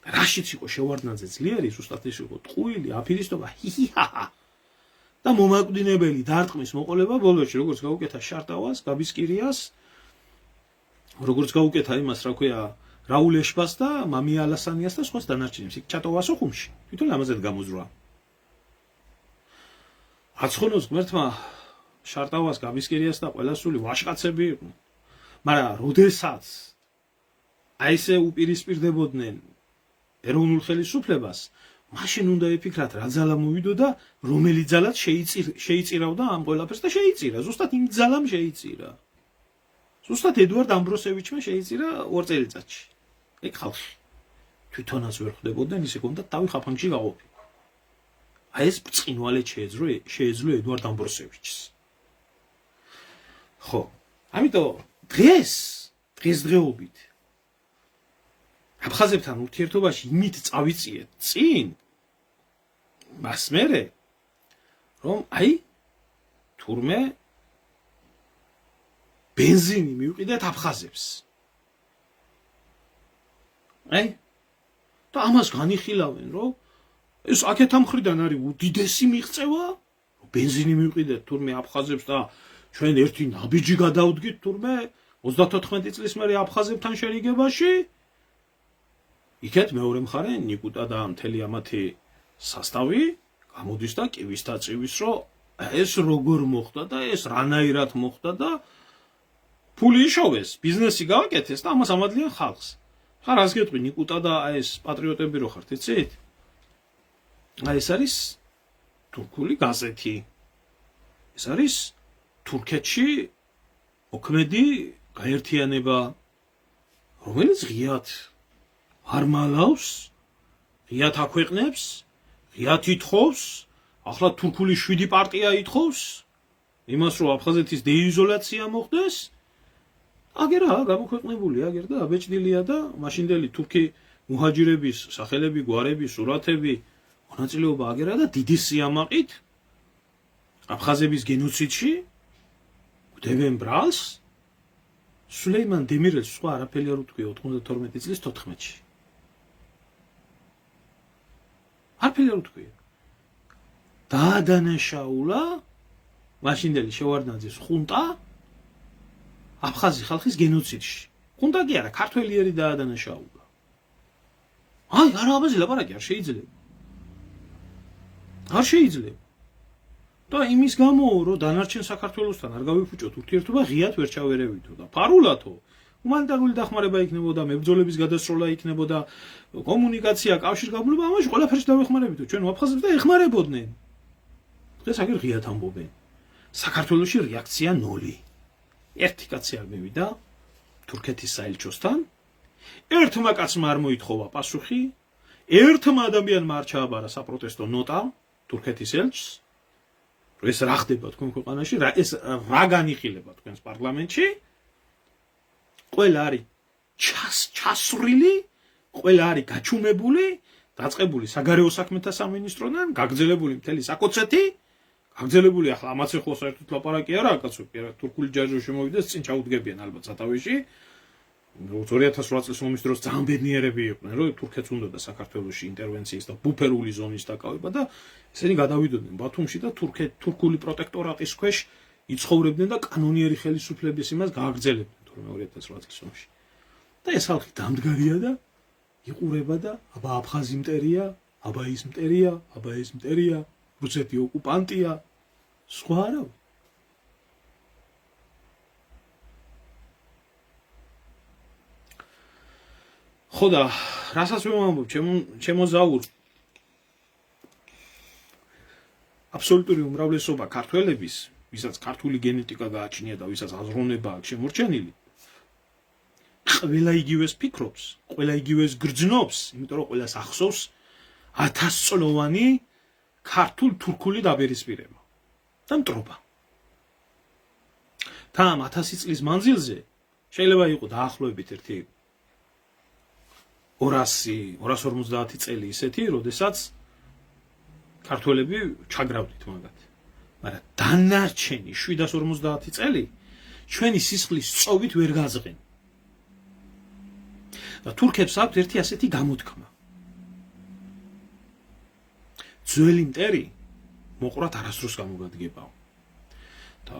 Speaker 1: რაშიც იყო შევარდნაძე ძლიერი, ზუსტად ის იყო ტყუილი, აფირისტობა, ჰიჰაჰა. და მომაკვდინებელი დარტყმის მოყოლება ბოლოში, როგორც გაუკეთა შარტავას, გაბისკირიას, როგორც გაუკეთა იმას, რა ქვია, რაულ ეშბას და მამია ალასანიას და სხვას დანარჩენებს, იქ ჩატოვასო ხუმში. თვითონ ამაზეც გამოზრვა. აცხონოს ღმერთმა შარტავას, გაბისკირიას და ყველასული ვაჟკაცები იყვნენ. მაგრამ როდესაც აი ესე უპირისპირდებოდნენ ეროვნულ ხელისუფლებას, მაშინ უნდა ეფიქრათ რა ძალა მოვიდოდა, რომელი ძალაც შეიწირავდა ამ ყველაფერს და შეიწირა. ზუსტად იმ ძალამ შეიწირა. ზუსტად ედუარდ ამბროსევიჩმა შეიწირა 2 წელიწადში. ეგ ხალხი თვითონაც ვერ ხვდებოდნენ, ისე კონდა თავი ხაფანგში გაყოფილი. აი ეს ბრწყინვალე შეეძლო ედუარდ ამბროსევიჩს. ხო, ამიტომ დღესდღეობით აფხაზებთან ურთიერთობაში იმით წავიწიეთ წინ, მას მერე, რომ აი თურმე ბენზინი მივყიდეთ აფხაზებს. აი და ამას განიხილავენ, რომ ეს აქეთ ამხრიდან არის უდიდესი მიღწევა, რომ ბენზინი მივყიდეთ თურმე აფხაზებს და ჩვენ ერთი ნაბიჯი გადავდგით თურმე 34 წლის მერე აფხაზებთან შერიგებაში. იქეთ მეორე მხარე ნიკუტა და მთელი ამათი სასტავი გამოდის და კივის და წივის, რომ ეს როგორ მოხდა და ეს რანაირად მოხდა და ფული იშოვეს, ბიზნესი გააკეთეს და ამას ამადლიან ხალხს. ხა რას გეტყვი ნიკუტა და ეს პატრიოტები რო ხართ, იცით? აი ეს არის თურქული გაზეთი. ეს არის თურქეთში მოქმედი გაერთიანება, რომელიც ღიად არ მალავს, ღიად აქვეყნებს, ღიად ითხოვს, ახლა თურქული 7 პარტია ითხოვს იმას, რომ აფხაზეთის დეიზოლაცია მოხდეს. აგერაა გამოქვეყნებული, აგერ და აბეჭდილია და მაშინდელი თურქი მუჰაჯირების სახელები, გვარები, სურათები, მონაწილეობა აგერაა და დიდი სიამაყით აფხაზების გენოციდში გვდებენ ბრალს. სულეიმან დემირელს სხვა არაფერი არ უთქვია 92 წლის 14-ში. არაფერი არ უთქვია. დაადანაშაულა მაშინდელი შევარდნაძის ხუნტა აფხაზი ხალხის გენოციდში. ხუნტა კი არა, ქართველიერი დაადანაშაულა. აი, არა აბაზე ლაპარაკი არ შეიძლება. არ შეიძლება. და იმის გამო, რომ დანარჩენ საქართველოსთან არ გავიფუჭოთ ურთიერთობა, ღიად ვერ ჩავერევითო და ფარულათო ჰუმანიტარული დახმარება იქნებოდა, მებრძოლების გადასროლა იქნებოდა, კომუნიკაცია, კავშირგაბმულობა, ამაში ყველაფერში დავეხმარებითო. ჩვენ აფხაზებს და ეხმარებოდნენ. დღეს აგერ ღიად ამბობენ. საქართველოში რეაქცია 0. ერთი კაცი არ მივიდა თურქეთის საელჩოსთან, ერთმა კაცმა არ მოითხოვა პასუხი, ერთმა ადამიანმა არ ჩააბარა საპროტესტო ნოტა თურქეთის ელჩს. ეს რა ხდება თქვენ ქვეყანაში, ეს რა განიხილება თქვენს პარლამენტში? ყველა არის ჩასრული ყველა არის გაჩუმებული, დაწყებული საგარეო საქმეთა სამინისტროდან, გაგრძელებული მთელი საკოცეთი, გაგრძელებული ახლა ამაც ეხლა საერთოდ ლაპარაკი არაა, კაცო, კი არა, თურქული ჯაჟო შემოვიდეს, წინ ჩაუდგებიან ალბათ სათავეში. 2008 წლის ომის დროს ძალიან ბედნიერები იყვნენ, რომ თურქეთს უნდოდა საქართველოში ინტერვენციის და ბუფერული ზონის დაკავება და ესენი გადავიდოდნენ ბათუმში და თურქული პროტექტორატის ქვეშ იცხოვრებდნენ და კანონიერი ხელისუფლების იმას გააგრძელებდნენ თორემ 2008 წლის ომში. და ეს ხალხი დამდგარია და იყურება და აბა აფხაზი მტერია, აბა ის მტერია, აბა ეს მტერია, რუსეთი ოკუპანტია, სხვა არავინ. ხო და რასაც ვამბობ, ჩემო ზაურ აბსოლუტური უმრავლესობა ქართველების, ვისაც ქართული გენეტიკა გააჩნია და ვისაც აზროვნება აქვს შემორჩენილი, ყველა იგივეს ფიქრობს, ყველა იგივეს გრძნობს, იმიტომ რომ ყველას ახსოვს 1000 წლოვანი ქართულ-თურქული დაპირისპირება და მტრობა. და ამ 1000 წლის მანძილზე შეიძლება იყო დაახლოებით ერთი 200-250 წელი ისეთი, როდესაც ქართველები ჩაგრავდით მაგათ. მაგრამ დანარჩენი 750 წელი ჩვენი სისხლის სწობით ვერ გაზღენ. და თურქებს აქვთ ერთი ასეთი გამოთქმა. ძველი მტერი მოყვრათ არასდროს გამოგადგებაო. და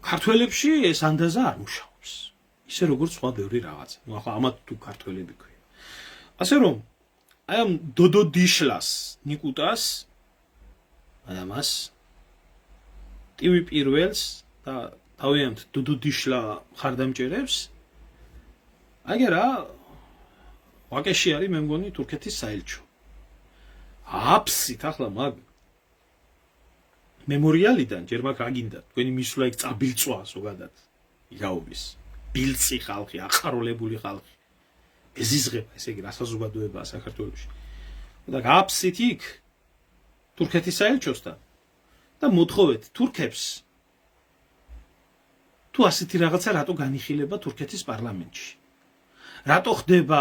Speaker 1: ქართველებში ეს ანდაზა არ მუშაობს. ისე როგორც სხვა ბევრი რაღაცა. ნუ ახლა ამათ თუ ქართველები ქვია. ასე რომ აი ამ დოდო დიშლას ნიკუტას ამას ტივი პირველს და თავიანთ დოდო დიშლა ხარდამჭერებს აგერა ვაკეში არის მე მგონი თურქეთის საელჩო. აფსით ახლა მაგ მემორიალიდან ჯერ მაგ რა გინდა თქვენი მისვლა იქ წაბილწვა ზოგადად იგაობის ბილწი ხალხი ახაროლებული ხალხი ეზიზღება ესე იგი რასაზოგადოებაა საქართველოში და აფსით იქ თურქეთის საელჩოსთან და მოთხოვეთ თურქებს თუ ასეთი რაღაცა რატო განიხილება თურქეთის პარლამენტში რატო ხდება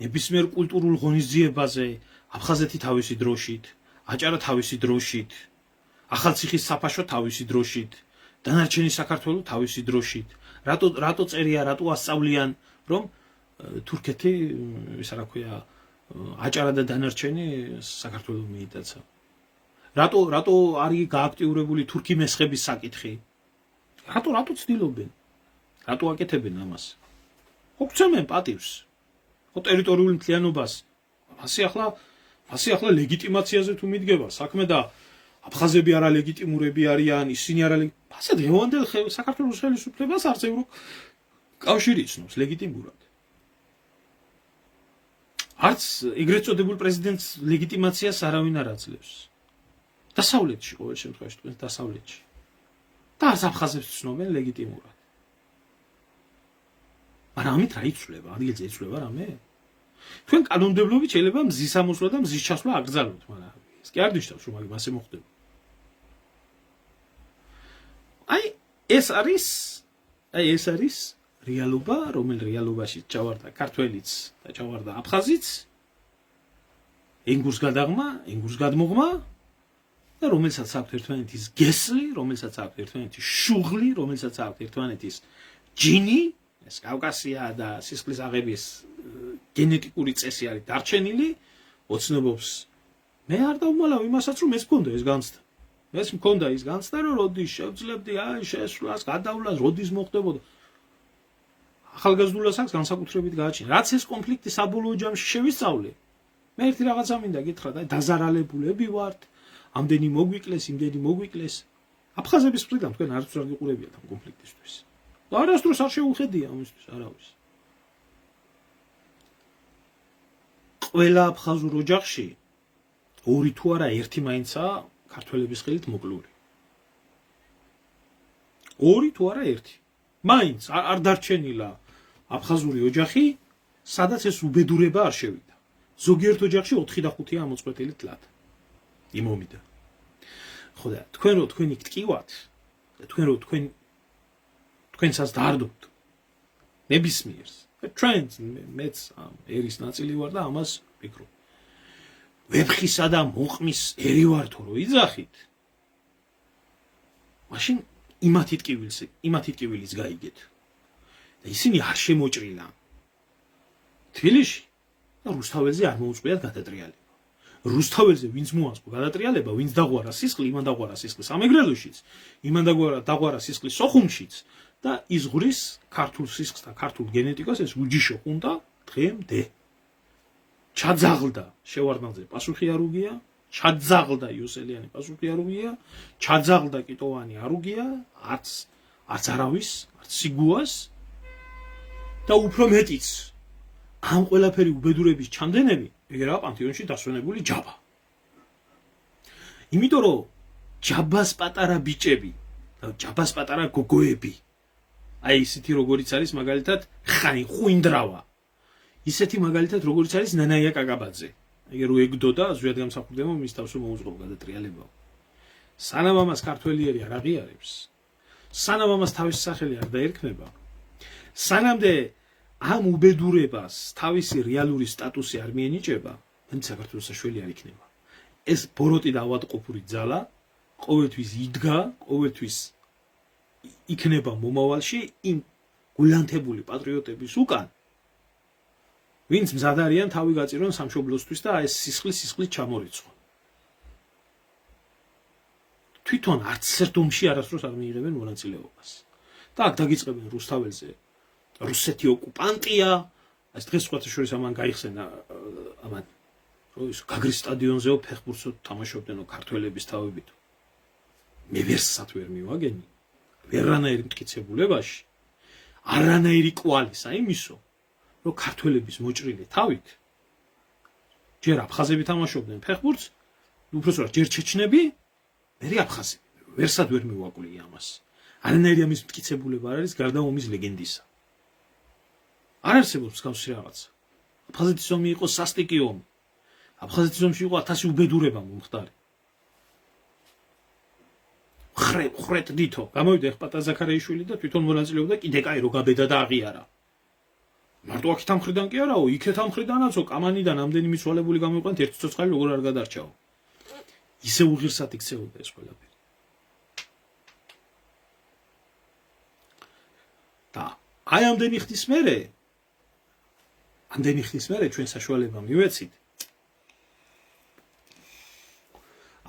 Speaker 1: ნებისმიერ კულტურულ ღონისძიებაზე აფხაზეთი თავისი დროშით, აჭარა თავისი დროშით, ახალციხის საფაშო თავისი დროშით, დანარჩენი საქართველო თავისი დროშით. რატო წერია, რატო ასწავლიან, რომ თურქეთი, ისა რა ქვია, აჭარა და დანარჩენი საქართველო მიიტაცა. რატო არის გააქტიურებული თურქი მესხების საკითხი? რატო ცდილობენ? რატო აკეთებენ ამას? ხო გწემენ პატივს. ხო ტერიტორიული მთლიანობას. ასე ახლა ლეგიტიმაციაზე თუ მიდგება საქმე და აფხაზები არა ლეგიტიმურები არიან, ისინი არა ასე დღევანდელ საქართველოს ხელისუფლებას არც ევროკავშირი იცნობს ლეგიტიმურად. არც ეგრეთ წოდებულ პრეზიდენტს ლეგიტიმაციას არავინ არ აძლევს. დასავლეთში ყოველ შემთხვევაში თქვენ დასავლეთში. და არც აფხაზებს ცნობენ ლეგიტიმურად. მაგრამ ამით რა იცვლება? ადგილზე იცვლება რამე? თქვენ კანონმდებლობით შეიძლება მზის ამოსვლა და მზის ჩასვლა აკრძალოთ, მაგრამ ეს კი არ ნიშნავს, რომ მაგ ასე მოხდება. აი ეს არის რეალობა, რომელ რეალობაში ჩავარდა ქართველიც და ჩავარდა აფხაზიც, ენგურს გადაღმა, ენგურს გადმოღმა და რომელსაც აქვს ერთმანეთის გესლი, რომელსაც აქვს ერთმანეთის შუღლი, რომელსაც აქვს ერთმანეთის ჯინი, ეს კავკასია და სისხლის აღების გენეტიკური წესი არის დარჩენილი, ოცნებობს. მე არ დავმალავ იმასაც, რომ ეს მქონდა ეს განცდა. ეს მქონდა ის განცდა, რომ როდის შევძლებდი აი შესვლას, გადავლას, როდის მოხდებოდა. ახალგაზრდულას აქვს განსაკუთრებით გააჩინა. რაც ეს კონფლიქტი საბოლოო ჯამში შევისწავლე. მე ერთი რაღაცა მინდა გითხრათ, აი დაზარალებულები ვართ, ამდენი მოგვიკლეს, იმდენი მოგვიკლეს. აფხაზების მხრიდან თქვენ არც არ გიყურებიათ ამ კონფლიქტისთვის. და არასდროს არ შეუხედია ამისთვის არავის. ყველა აფხაზურ ოჯახში ორი თუ არა ერთი მაინცაა ქართველების ხელით მოკლული. ორი თუ არა ერთი. მაინც არ დარჩენილა აფხაზური ოჯახი, სადაც ეს უბედურება არ შევიდა. ზოგიერთ ოჯახში 4 და 5-ია ამოწყვეტილი თლად. იმომიდა. ხო და თქვენ რო თქვენი გტკივათ და თქვენსაც დაარდობთ ნებისმიერს ჩვენ მეც ერის ნაწილი ვარ და ამას ვფიქრობ. ვეფხისა და მოყმის ერი ვარ თუ რო იძახით. მაშინ იმათით ტკივილიც გაიგეთ. და ისინი არ შემოჭრილან. თბილისში და რუსთაველზე არ მოუწყვიათ გადატრიალება. რუსთაველზე ვინც მოასწრო გადატრიალება, ვინც დაღვარა სისხლი, იმან დაღვარა სისხლი სამეგრელოშიც, იმან დაღვარა სისხლი სოხუმშიც და იზღრის ქართულ სისხლს და ქართულ გენეტიკას ეს უჯიშო ხუნდა დღემდე. ჩაძაღლდა შევარდნაძე პასუხი არ უგია, ჩაძაღლდა იოსელიანი პასუხი არ უგია, ჩაძაღლდა კიტოვანი არ უგია, არც არავის, არც სიგუას და უფრო მეტიც ამ ყველაფერი უბედურების ჩამდენები ეგრაა პანთეონში დასვენებული ჯაბა. იმიტომ რომ ჯაბას პატარა ბიჭები და ჯაბას პატარა გოგოები აი ისეთი როგორიც არის მაგალითად ხანი ხვინდრავა. ისეთი მაგალითად როგორიც არის ნანაია კაკაბაძე. ეგ რო ეგდოდა ზვიად გამსახურდება მის თავს მოუძღო გადატრიალება. სანამ ამას ქართველიერი არ აღიარებს, სანამ ამას თავისი სახელი არ დაერქმება, სანამდე ამ უბედურებას თავისი რეალური სტატუსი არ მიენიჭება, მან საქართველოს საშველი არ იქნება. ეს ბოროტი და ავადმყოფური ძალა ყოველთვის იდგა, ყოველთვის იქნება მომავალში იმ გულანთებული პატრიოტების უკან, ვინც მზად არიან თავი გაწირონ სამშობლოსთვის და ეს სისხლით ჩამორიცხონ. თვითონ არც ერთ ომში არასდროს არ მიიღებენ მონაწილეობას. და აქ დაგიწყებენ რუსთაველზე რუსეთი ოკუპანტია, ეს დღეს სხვათა შორის ამან გაიხსენა ამან ის გაგრის სტადიონზეო ფეხბურთს თამაშობდნენო ქართველების თავებით. მე ვერსად ვერ მივაგენი, ვერანაირ მტკიცებულებაში, არანაირი კვალის აიმისო, რომ ქართველების მოჭრილი თავით ჯერ აფხაზები თამაშობდნენ ფეხბურთს, უბრალოდ ჯერ ჩეჩნები, მერე აფხაზები. ვერსად ვერ მივაკვლიე ამას. არანაირი ამის მტკიცებულება არ არის გარდა ომის ლეგენდისა. არ არსებობს მსგავსი რაღაცა. აფხაზეთის ომი იყო სასტიკი ომი. აფხაზეთის ომში იყო 1000 უბედურება მომხდარი. ხრეთ დითო, გამოვიდა ეხპატა ზაქარიაშვილი და თვითონ მონაწილეობდა კიდე კაი რო გაბედა და აღიარა. მარტო აქეთ ამ მხრიდან კი არაო, იქეთ ამ მხრიდანაცო კამანიდან ამდენი მიცვალებული გამოიყვანთ ერთი ცოცხალი როგორ არ გადარჩაო. ისე უღირსად იქცეოდა ეს ყველაფერი. და აი ამდენი ხნის მერე ჩვენ საშუალება მივეცით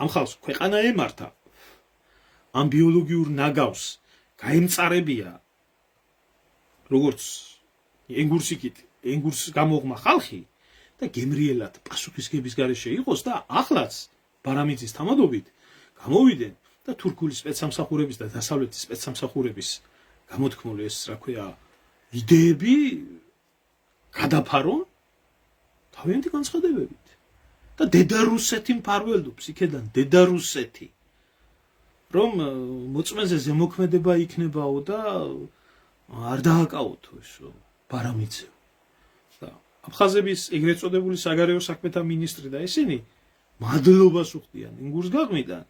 Speaker 1: ამ ხალხს ქვეყანა ემართა, ამ ბიოლოგიურ ნაგავს გაემწარებია როგორც ენგურს გამოღმა ხალხი და გემრიელად პასუხისგების გარეშე იყოს და ახლაც ბარამიძის თამადობით გამოვიდნენ და თურქული სპეცსამსახურების და დასავლეთის სპეცსამსახურების გამოთქმული ეს რა ქვია იდეები გადაფარონ თავიანთი განცხადებებით და დედა რუსეთი მფარველობს იქედან დედა რუსეთი რომ მოწმენზე ზემოქმედება იქნებაო და არ დააკავოთო ესო ბარამიძე და აფხაზების ეგრეთ წოდებული საგარეო საქმეთა მინისტრი და ისინი მადლობას უხდიან ენგურს გაღმიდან,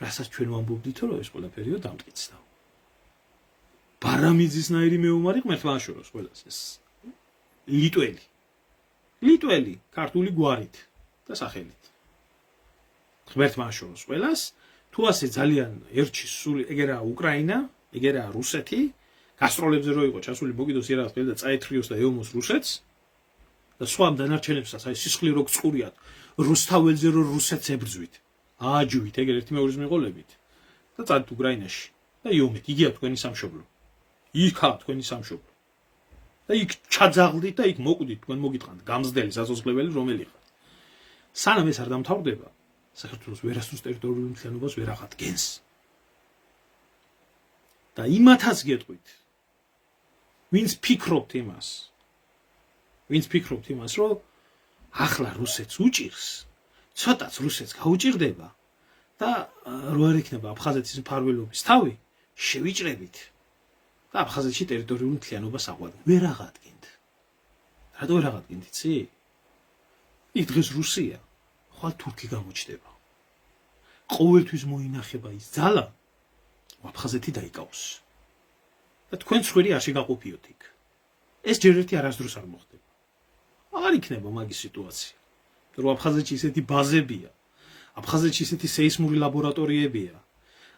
Speaker 1: რასაც ჩვენ ვამბობდითო რომ ეს ყველაფერიო დამტკიცდა. ბარამიძისნაირი მეომარი ღმერთმა აშოროს ყველას ეს ლიტველი ქართული გვარით და სახელით. ღმერთმა აშოროს ყველას, თუ ასე ძალიან ერჩის სული ეგერაა უკრაინა, ეგერაა რუსეთი, გასტროლებზე რო იყო ჩასული მოგიდოს იერახელი და წაეთრიოს და ეომოს რუსეთს და სხვა დანარჩენებსაც აი სისხლი რო გწყურიათ რუსთაველზე რო რუსეთს ებრძვით, ააჯვით ეგერ ერთი მეორის მიყოლებით და წადით უკრაინაში და იომეთ, იგია თქვენი სამშობლო. იქაა თქვენი სამშობლო. და იქ ჩაძაღლდით და იქ მოკვდით, თქვენ მოგიტყანთ გამზდელი საცოცხლებელი რომელი ხარ. სანამ ეს არ დამთავრდება, საქართველოს ვერასდროს ტერიტორიული მთლიანობას ვერ აღადგენს. და იმათაც გეტყვით, ვინც ფიქრობთ იმას, რომ ახლა რუსეთს უჭირს, ცოტაც რუსეთს გაუჭირდება და რო არ იქნება აფხაზეთის მფარველობის თავი, შევიჭრებით და აფხაზეთში ტერიტორიული მთლიანობას აღვადგინებთ. ვერ აღადგენთ. რატო ვერ აღადგენთ, იცი? იქ დღეს რუსია, ხვალ თურქი გამოჩნდება. ყოველთვის მოინახება ის ძალა, აფხაზეთი დაიკავოს. და თქვენ სხვერი არ შეგაყოფიოთ იქ. ეს ჯერ ერთი არასდროს არ მოხდება. არ იქნება მაგის სიტუაცია. რომ აფხაზეთში ისეთი ბაზებია, აფხაზეთში ისეთი სეისმური ლაბორატორიებია,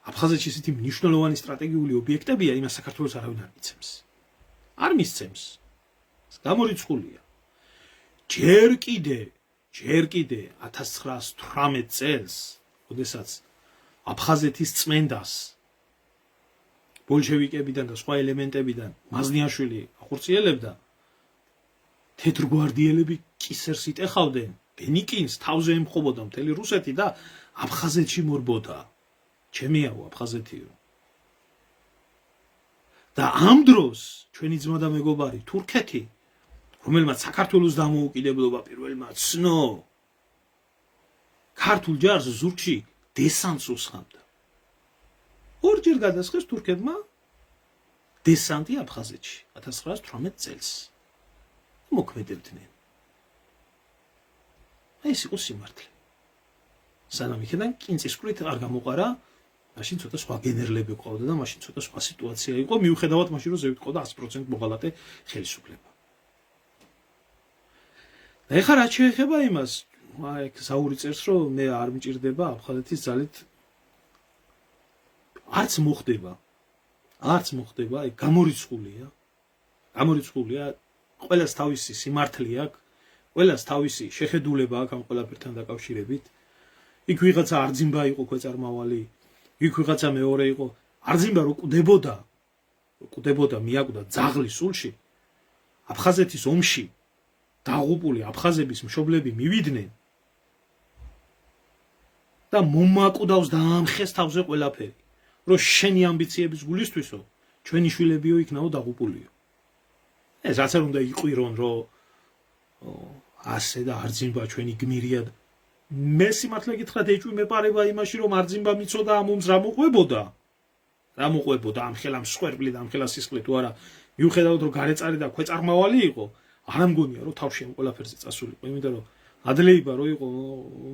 Speaker 1: აფხაზეთში ისეთი მნიშვნელოვანი სტრატეგიული ობიექტებია, იმას საქართველოს არავინ არ მიცემს. არ მისცემს. ეს გამორიცხულია. ჯერ კიდე 1918 წელს, როდესაც აფხაზეთის წმენდას ბოლშევიკებიდან და სხვა ელემენტებიდან მაზნიაშვილი ახორციელებდა, თეთრგვარდიელები კისერს იტეხავდნენ, დენიკინს თავზე ემხობოდა მთელი რუსეთი და აფხაზეთში მორბოდა. ჩემიაო აფხაზეთიო. და ამ დროს ჩვენი ძმა და მეგობარი თურქეთი, რომელმაც საქართველოს დამოუკიდებლობა პირველმა ცნო, ქართულ ჯარს ზურგში დესანტს უსხამდა. ორჯერ გადასხეს თურქებმა დესანტი აფხაზეთში 1918 წელს. მოქმედებდნენ. ეს იყო სიმართლე. სანამ იქიდან კინწისკვრით არ გამოყარა, მაშინ ცოტა სხვა გენერლები ყავდა და მაშინ ცოტა სხვა სიტუაცია იყო, მიუხედავად მაშინ რომ ზევით ყავდა 100% მოღალატე ხელისუფლება. და ეხლა რაც შეეხება იმას, აი საური წერს რომ მე არ მჭირდება აფხაზეთის ძალით არც მოხდება, აი გამორიცხულია. ყველას თავისი სიმართლე აქვს, ყველას თავისი შეხედულება აქვს ამ ყველაფერთან დაკავშირებით. იქ ვიღაცა არძიმბა იყო ქვეწარმავალი, იქ ვიღაცა მეორე იყო. არძიმბა რო კვდებოდა, მიაკვდა ძაღლის სულში. აფხაზეთის ომში დაღუპული აფხაზების მშობლები მივიდნენ და მომაკვდავს და ამხეს თავზე ყველაფერი. რომ შენი ამბიციების გულისთვისო, ჩვენი შვილებიო იქნაო დაღუპულიო. ეს რაც არ უნდა იყვირონ, რომ ასე და არძიმბა ჩვენი გმირია. მე სიმართლე გითხრათ, ეჭვი მეპარება იმაში, რომ არძიმბა მიცოდა ამ ომს რა მოყვებოდა ამ ხელა მსხვერპლი და ამ ხელა სისხლი თუ არა, მიუხედავად რომ გარეწარი და ქვეწარმავალი იყო, არ ამგონია რომ თავში ამ ყველაფერზე წასულიყო, იმიტომ რომ ადლეიბა რო იყო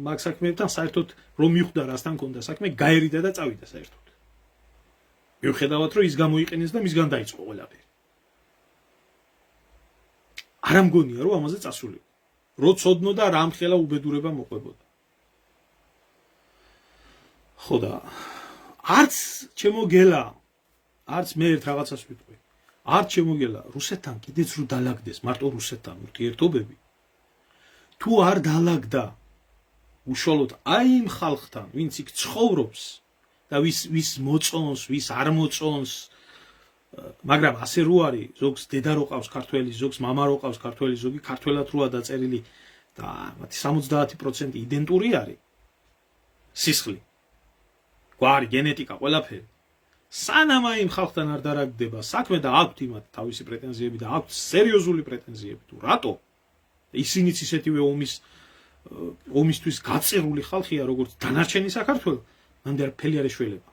Speaker 1: მაგ საქმეებთან საერთოდ რომ მიხვდა რასთან ქონდა საქმე, გაერიდა და წავიდა საერთოდ. მიუხედავად რომ ის გამოიყენეს და მისგან დაიწყო ყველაფერი. არ ამგონია რომ ამაზე წასულიყო. რო ცოდნოდა რა ამხელა უბედურება მოყვებოდა. ხო და არც ჩემოგელა, არც მე ერთ რაღაცას ვიტყვი. არც ჩემოგელა რუსეთთან კიდეც რო დალაგდეს, მარტო რუსეთთან ურთიერთობები. თუ არ დალაგდა უშუალოდ აი იმ ხალხთან, ვინც იქ ცხოვრობს და ვის მოწონს, ვის არ მოწონს, მაგრამ ასე რო არის, ზოგს დედა რო ყავს ქართველი, ზოგს მამა რო ყავს ქართველი, ზოგი ქართველად როა დაწერილი და 70% იდენტური არის. სისხლი, გვარი, გენეტიკა, ყველაფერი. სანამ აი იმ ხალხთან არ დარაგდება საქმე და აქვთ იმათ თავისი პრეტენზიები და აქვთ სერიოზული პრეტენზიები თუ რატო? ისინიც ისეთივე ომისთვის გაწერული ხალხია, როგორც დანარჩენი საქართველო, მანდ არაფერი არ ეშველება.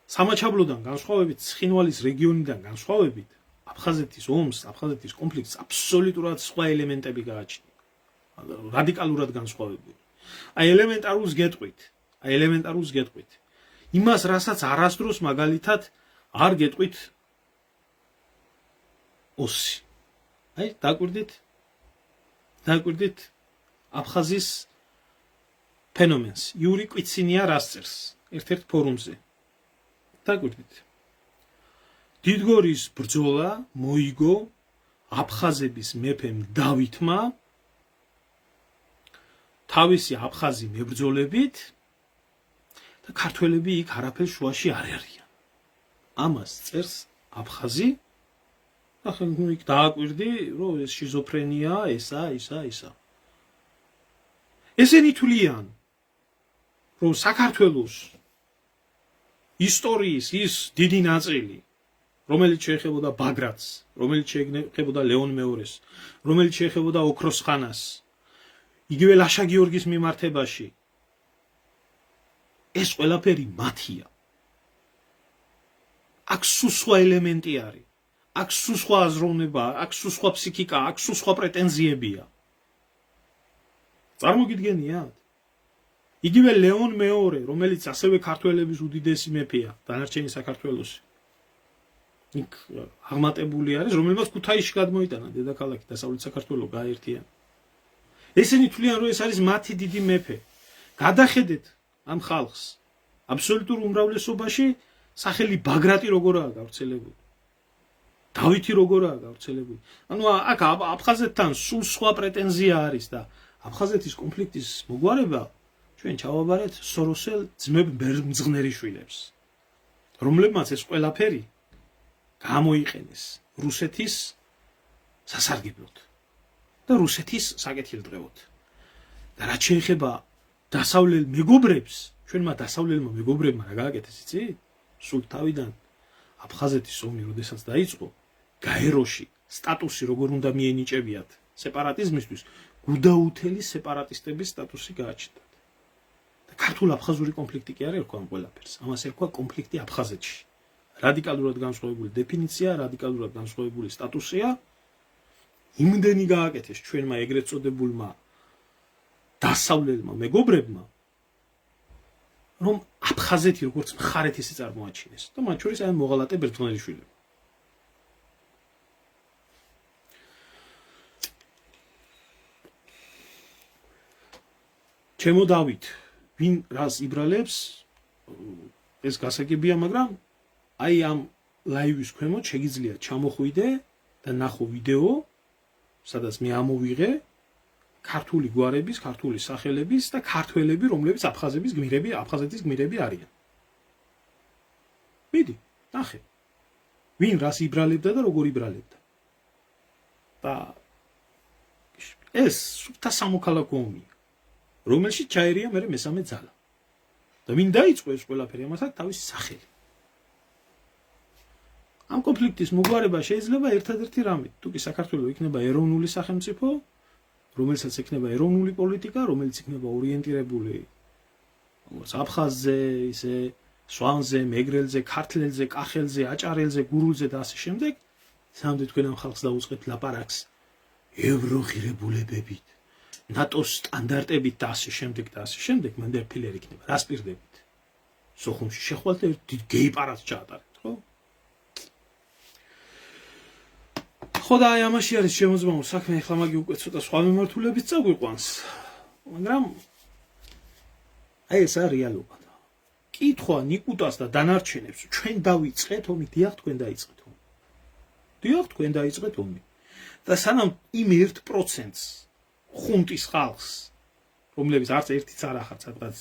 Speaker 1: სამაჩაბლოდან განსხვავებით, ცხინვალის რეგიონიდან განსხვავებით, აფხაზეთის ომს, აფხაზეთის კონფლიქტს აბსოლუტურად სხვა ელემენტები გააჩნია. რადიკალურად განსხვავებული. აი ელემენტარულს გეტყვით. იმას, რასაც არასდროს მაგალითად არ გეტყვით ოსი. აი, დაკვირდით აფხაზის ფენომენს. იური კვიცინია რას წერს ერთ-ერთ ფორუმზე. დაკვირდით. დიდგორის ბრძოლა მოიგო აფხაზების მეფემ დავითმა თავისი აფხაზი მებრძოლებით და ქართველები იქ არაფერ შუაში არ არიან. ამას წერს აფხაზი. ახლა იქ დააკვირდი, რომ ეს შიზოფრენია, ისა. ესენი თვლიან, რომ საქართველოს ისტორიის ის დიდი ნაწილი, რომელიც შეეხებოდა ბაგრატს, რომელიც შეეხებოდა ლეონ მეორეს, რომელიც შეეხებოდა ოქროს ხანას, იგივე ლაშა გიორგის მიმართებაში, ეს ყველაფერი მათია. აქ სულ სხვა ელემენტი არის. აქ სულ სხვა აზროვნება, აქ სულ სხვა ფსიქიკა, აქ სულ სხვა პრეტენზიებია. წარმოგიდგენიათ? იგივე ლეონ მეორე, რომელიც ასევე ქართველების უდიდესი მეფეა, დანარჩენი საქართველოსი. იქ აღმატებული არის, რომელმაც ქუთაისში გადმოიტანა დედაქალაქი დასავლეთ საქართველოს გააერთიანა. ესენი თვლიან, რომ ეს არის მათი დიდი მეფე. გადახედეთ ამ ხალხს. აბსოლუტურ უმრავლესობაში სახელი ბაგრატი როგორაა გავრცელებული. დავითი როგორაა გავრცელებული. ანუ აქ აფხაზეთთან სულ სხვა პრეტენზია არის და აფხაზეთის კონფლიქტის მოგვარება ჩვენ ჩავაბარეთ სოროსელ ძმებ მძღნერიშვილებს, რომლებმაც ეს ყველაფერი გამოიყენეს რუსეთის სასარგებლოდ და რუსეთის საკეთილდღეოდ. და რაც შეეხება დასავლელ მეგობრებს, ჩვენმა დასავლელმა მეგობრებმა რა გააკეთეს, იცი? სულ თავიდან აფხაზეთის ომი როდესაც დაიწყო, გაეროში სტატუსი როგორ უნდა მიენიჭებიათ სეპარატიზმისთვის, გუდაუთელი სეპარატისტების სტატუსი გააჩნდათ. და ქართულ-აფხაზური კონფლიქტი კი არ ერქვა ამ ყველაფერს. ამას ერქვა კონფლიქტი აფხაზეთში. რადიკალურად განსხვავებული დეფინიცია, რადიკალურად განსხვავებული სტატუსია. იმდენი გააკეთეს ჩვენმა ეგრეთ წოდებულმა დასავლელმა მეგობრებმა, რომ აფხაზეთი როგორც მხარეთ ისე წარმოაჩინეს და მათ შორის აი მოღალატე ბერძნელიშვილები. ჩემო დავით, ვინ რას იბრალებს, ეს გასაგებია, მაგრამ აი ამ ლაივის ქვემოთ შეგიძლიათ ჩამოხვიდე და ნახო ვიდეო, სადაც მე ამოვიღე ქართული გვარების, ქართული სახელების და ქართველები, რომლებიც აფხაზეთის გმირები არიან. მიდი, ნახე. ვინ რას იბრალებდა და როგორ იბრალებდა. და ეს სუფთა სამოქალაქო ომია, რომელშიც ჩაერია მერე მესამე ძალა. და ვინ დაიწყო ეს ყველაფერი, ამას აქვს თავისი სახელი. ამ კონფლიქტის მოგვარება შეიძლება ერთადერთი რამით, თუკი საქართველოს იქნება ეროვნული სახელმწიფო, რომელსაც ექნება ეროვნული პოლიტიკა, რომელიც იქნება ორიენტირებული როგორც აფხაზზე, ისე სვანზე, მეგრელზე, ქართლელზე, კახელზე, აჭარელზე, გურულზე და ასე შემდეგ, სამდე თქვენ ამ ხალხს დაუწყებთ ლაპარაკს ევროღირებულებებით, ნატოს სტანდარტებით და ასე შემდეგ და ასე შემდეგ, მანდ ერთხელ იქნება. რას პირდებით? სოხუმში შეხვალთ და ერთ გეი პარადს ჩაატარებთ, ხო? ხო და აი ამაში არის შემოწმებული საქმე, ახლა მაგი უკვე ცოტა სხვა მიმართულებით წაგვიყვანს. მაგრამ აი ეს არის რეალობა. კითხვა ნიკუტას და დანარჩენებს, ჩვენ დავიწყეთ ომი, დიახ, თქვენ დაიწყეთ ომი. დიახ, თქვენ დაიწყეთ ომი. და სანამ იმ 1%-ს ხუნტის ხალხს, რომლებიც არც ერთიც არ ახართ, სადღაც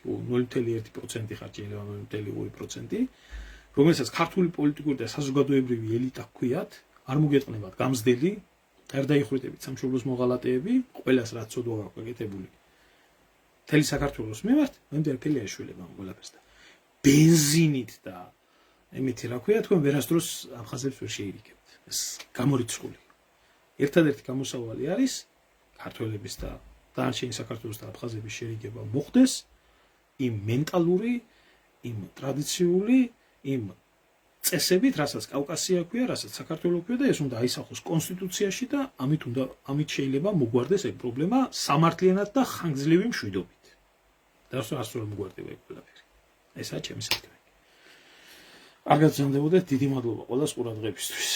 Speaker 1: 0.1% ხართ, შეიძლება 0.2%, რომელსაც ქართული პოლიტიკური და საზოგადოებრივი ელიტა ჰქვიათ, არ მოგეტყნებათ გამზდელი, არ დაიხვიტებით სამშობლოს მოღალატეები, ყველას რაც ცოდვა გაქვთ გაკეთებული. მთელი საქართველოს მიმართ, მანდ ერთხელი ეშველება ამ ყველაფერს და ბენზინით და ემეთი რა ქვია, თქვენ ვერასდროს აფხაზებს ვერ შეირიგებთ. ეს გამორიცხული. ერთადერთი გამოსავალი არის ქართველების და დანარჩენი საქართველოს და აფხაზების შერიგება მოხდეს იმ მენტალური, იმ ტრადიციული, იმ წესებით, რასაც კავკასია ქვია, რასაც საქართველო ქვია და ეს უნდა აისახოს კონსტიტუციაში და ამით შეიძლება მოგვარდეს ეგ პრობლემა სამართლიანად და ხანგრძლივი მშვიდობით. და ასე მოგვარდება ეგ ყველაფერი. ესაა ჩემი საქმე. კარგად გრძელდებოდეთ, დიდი მადლობა ყველას ყურადღებისთვის.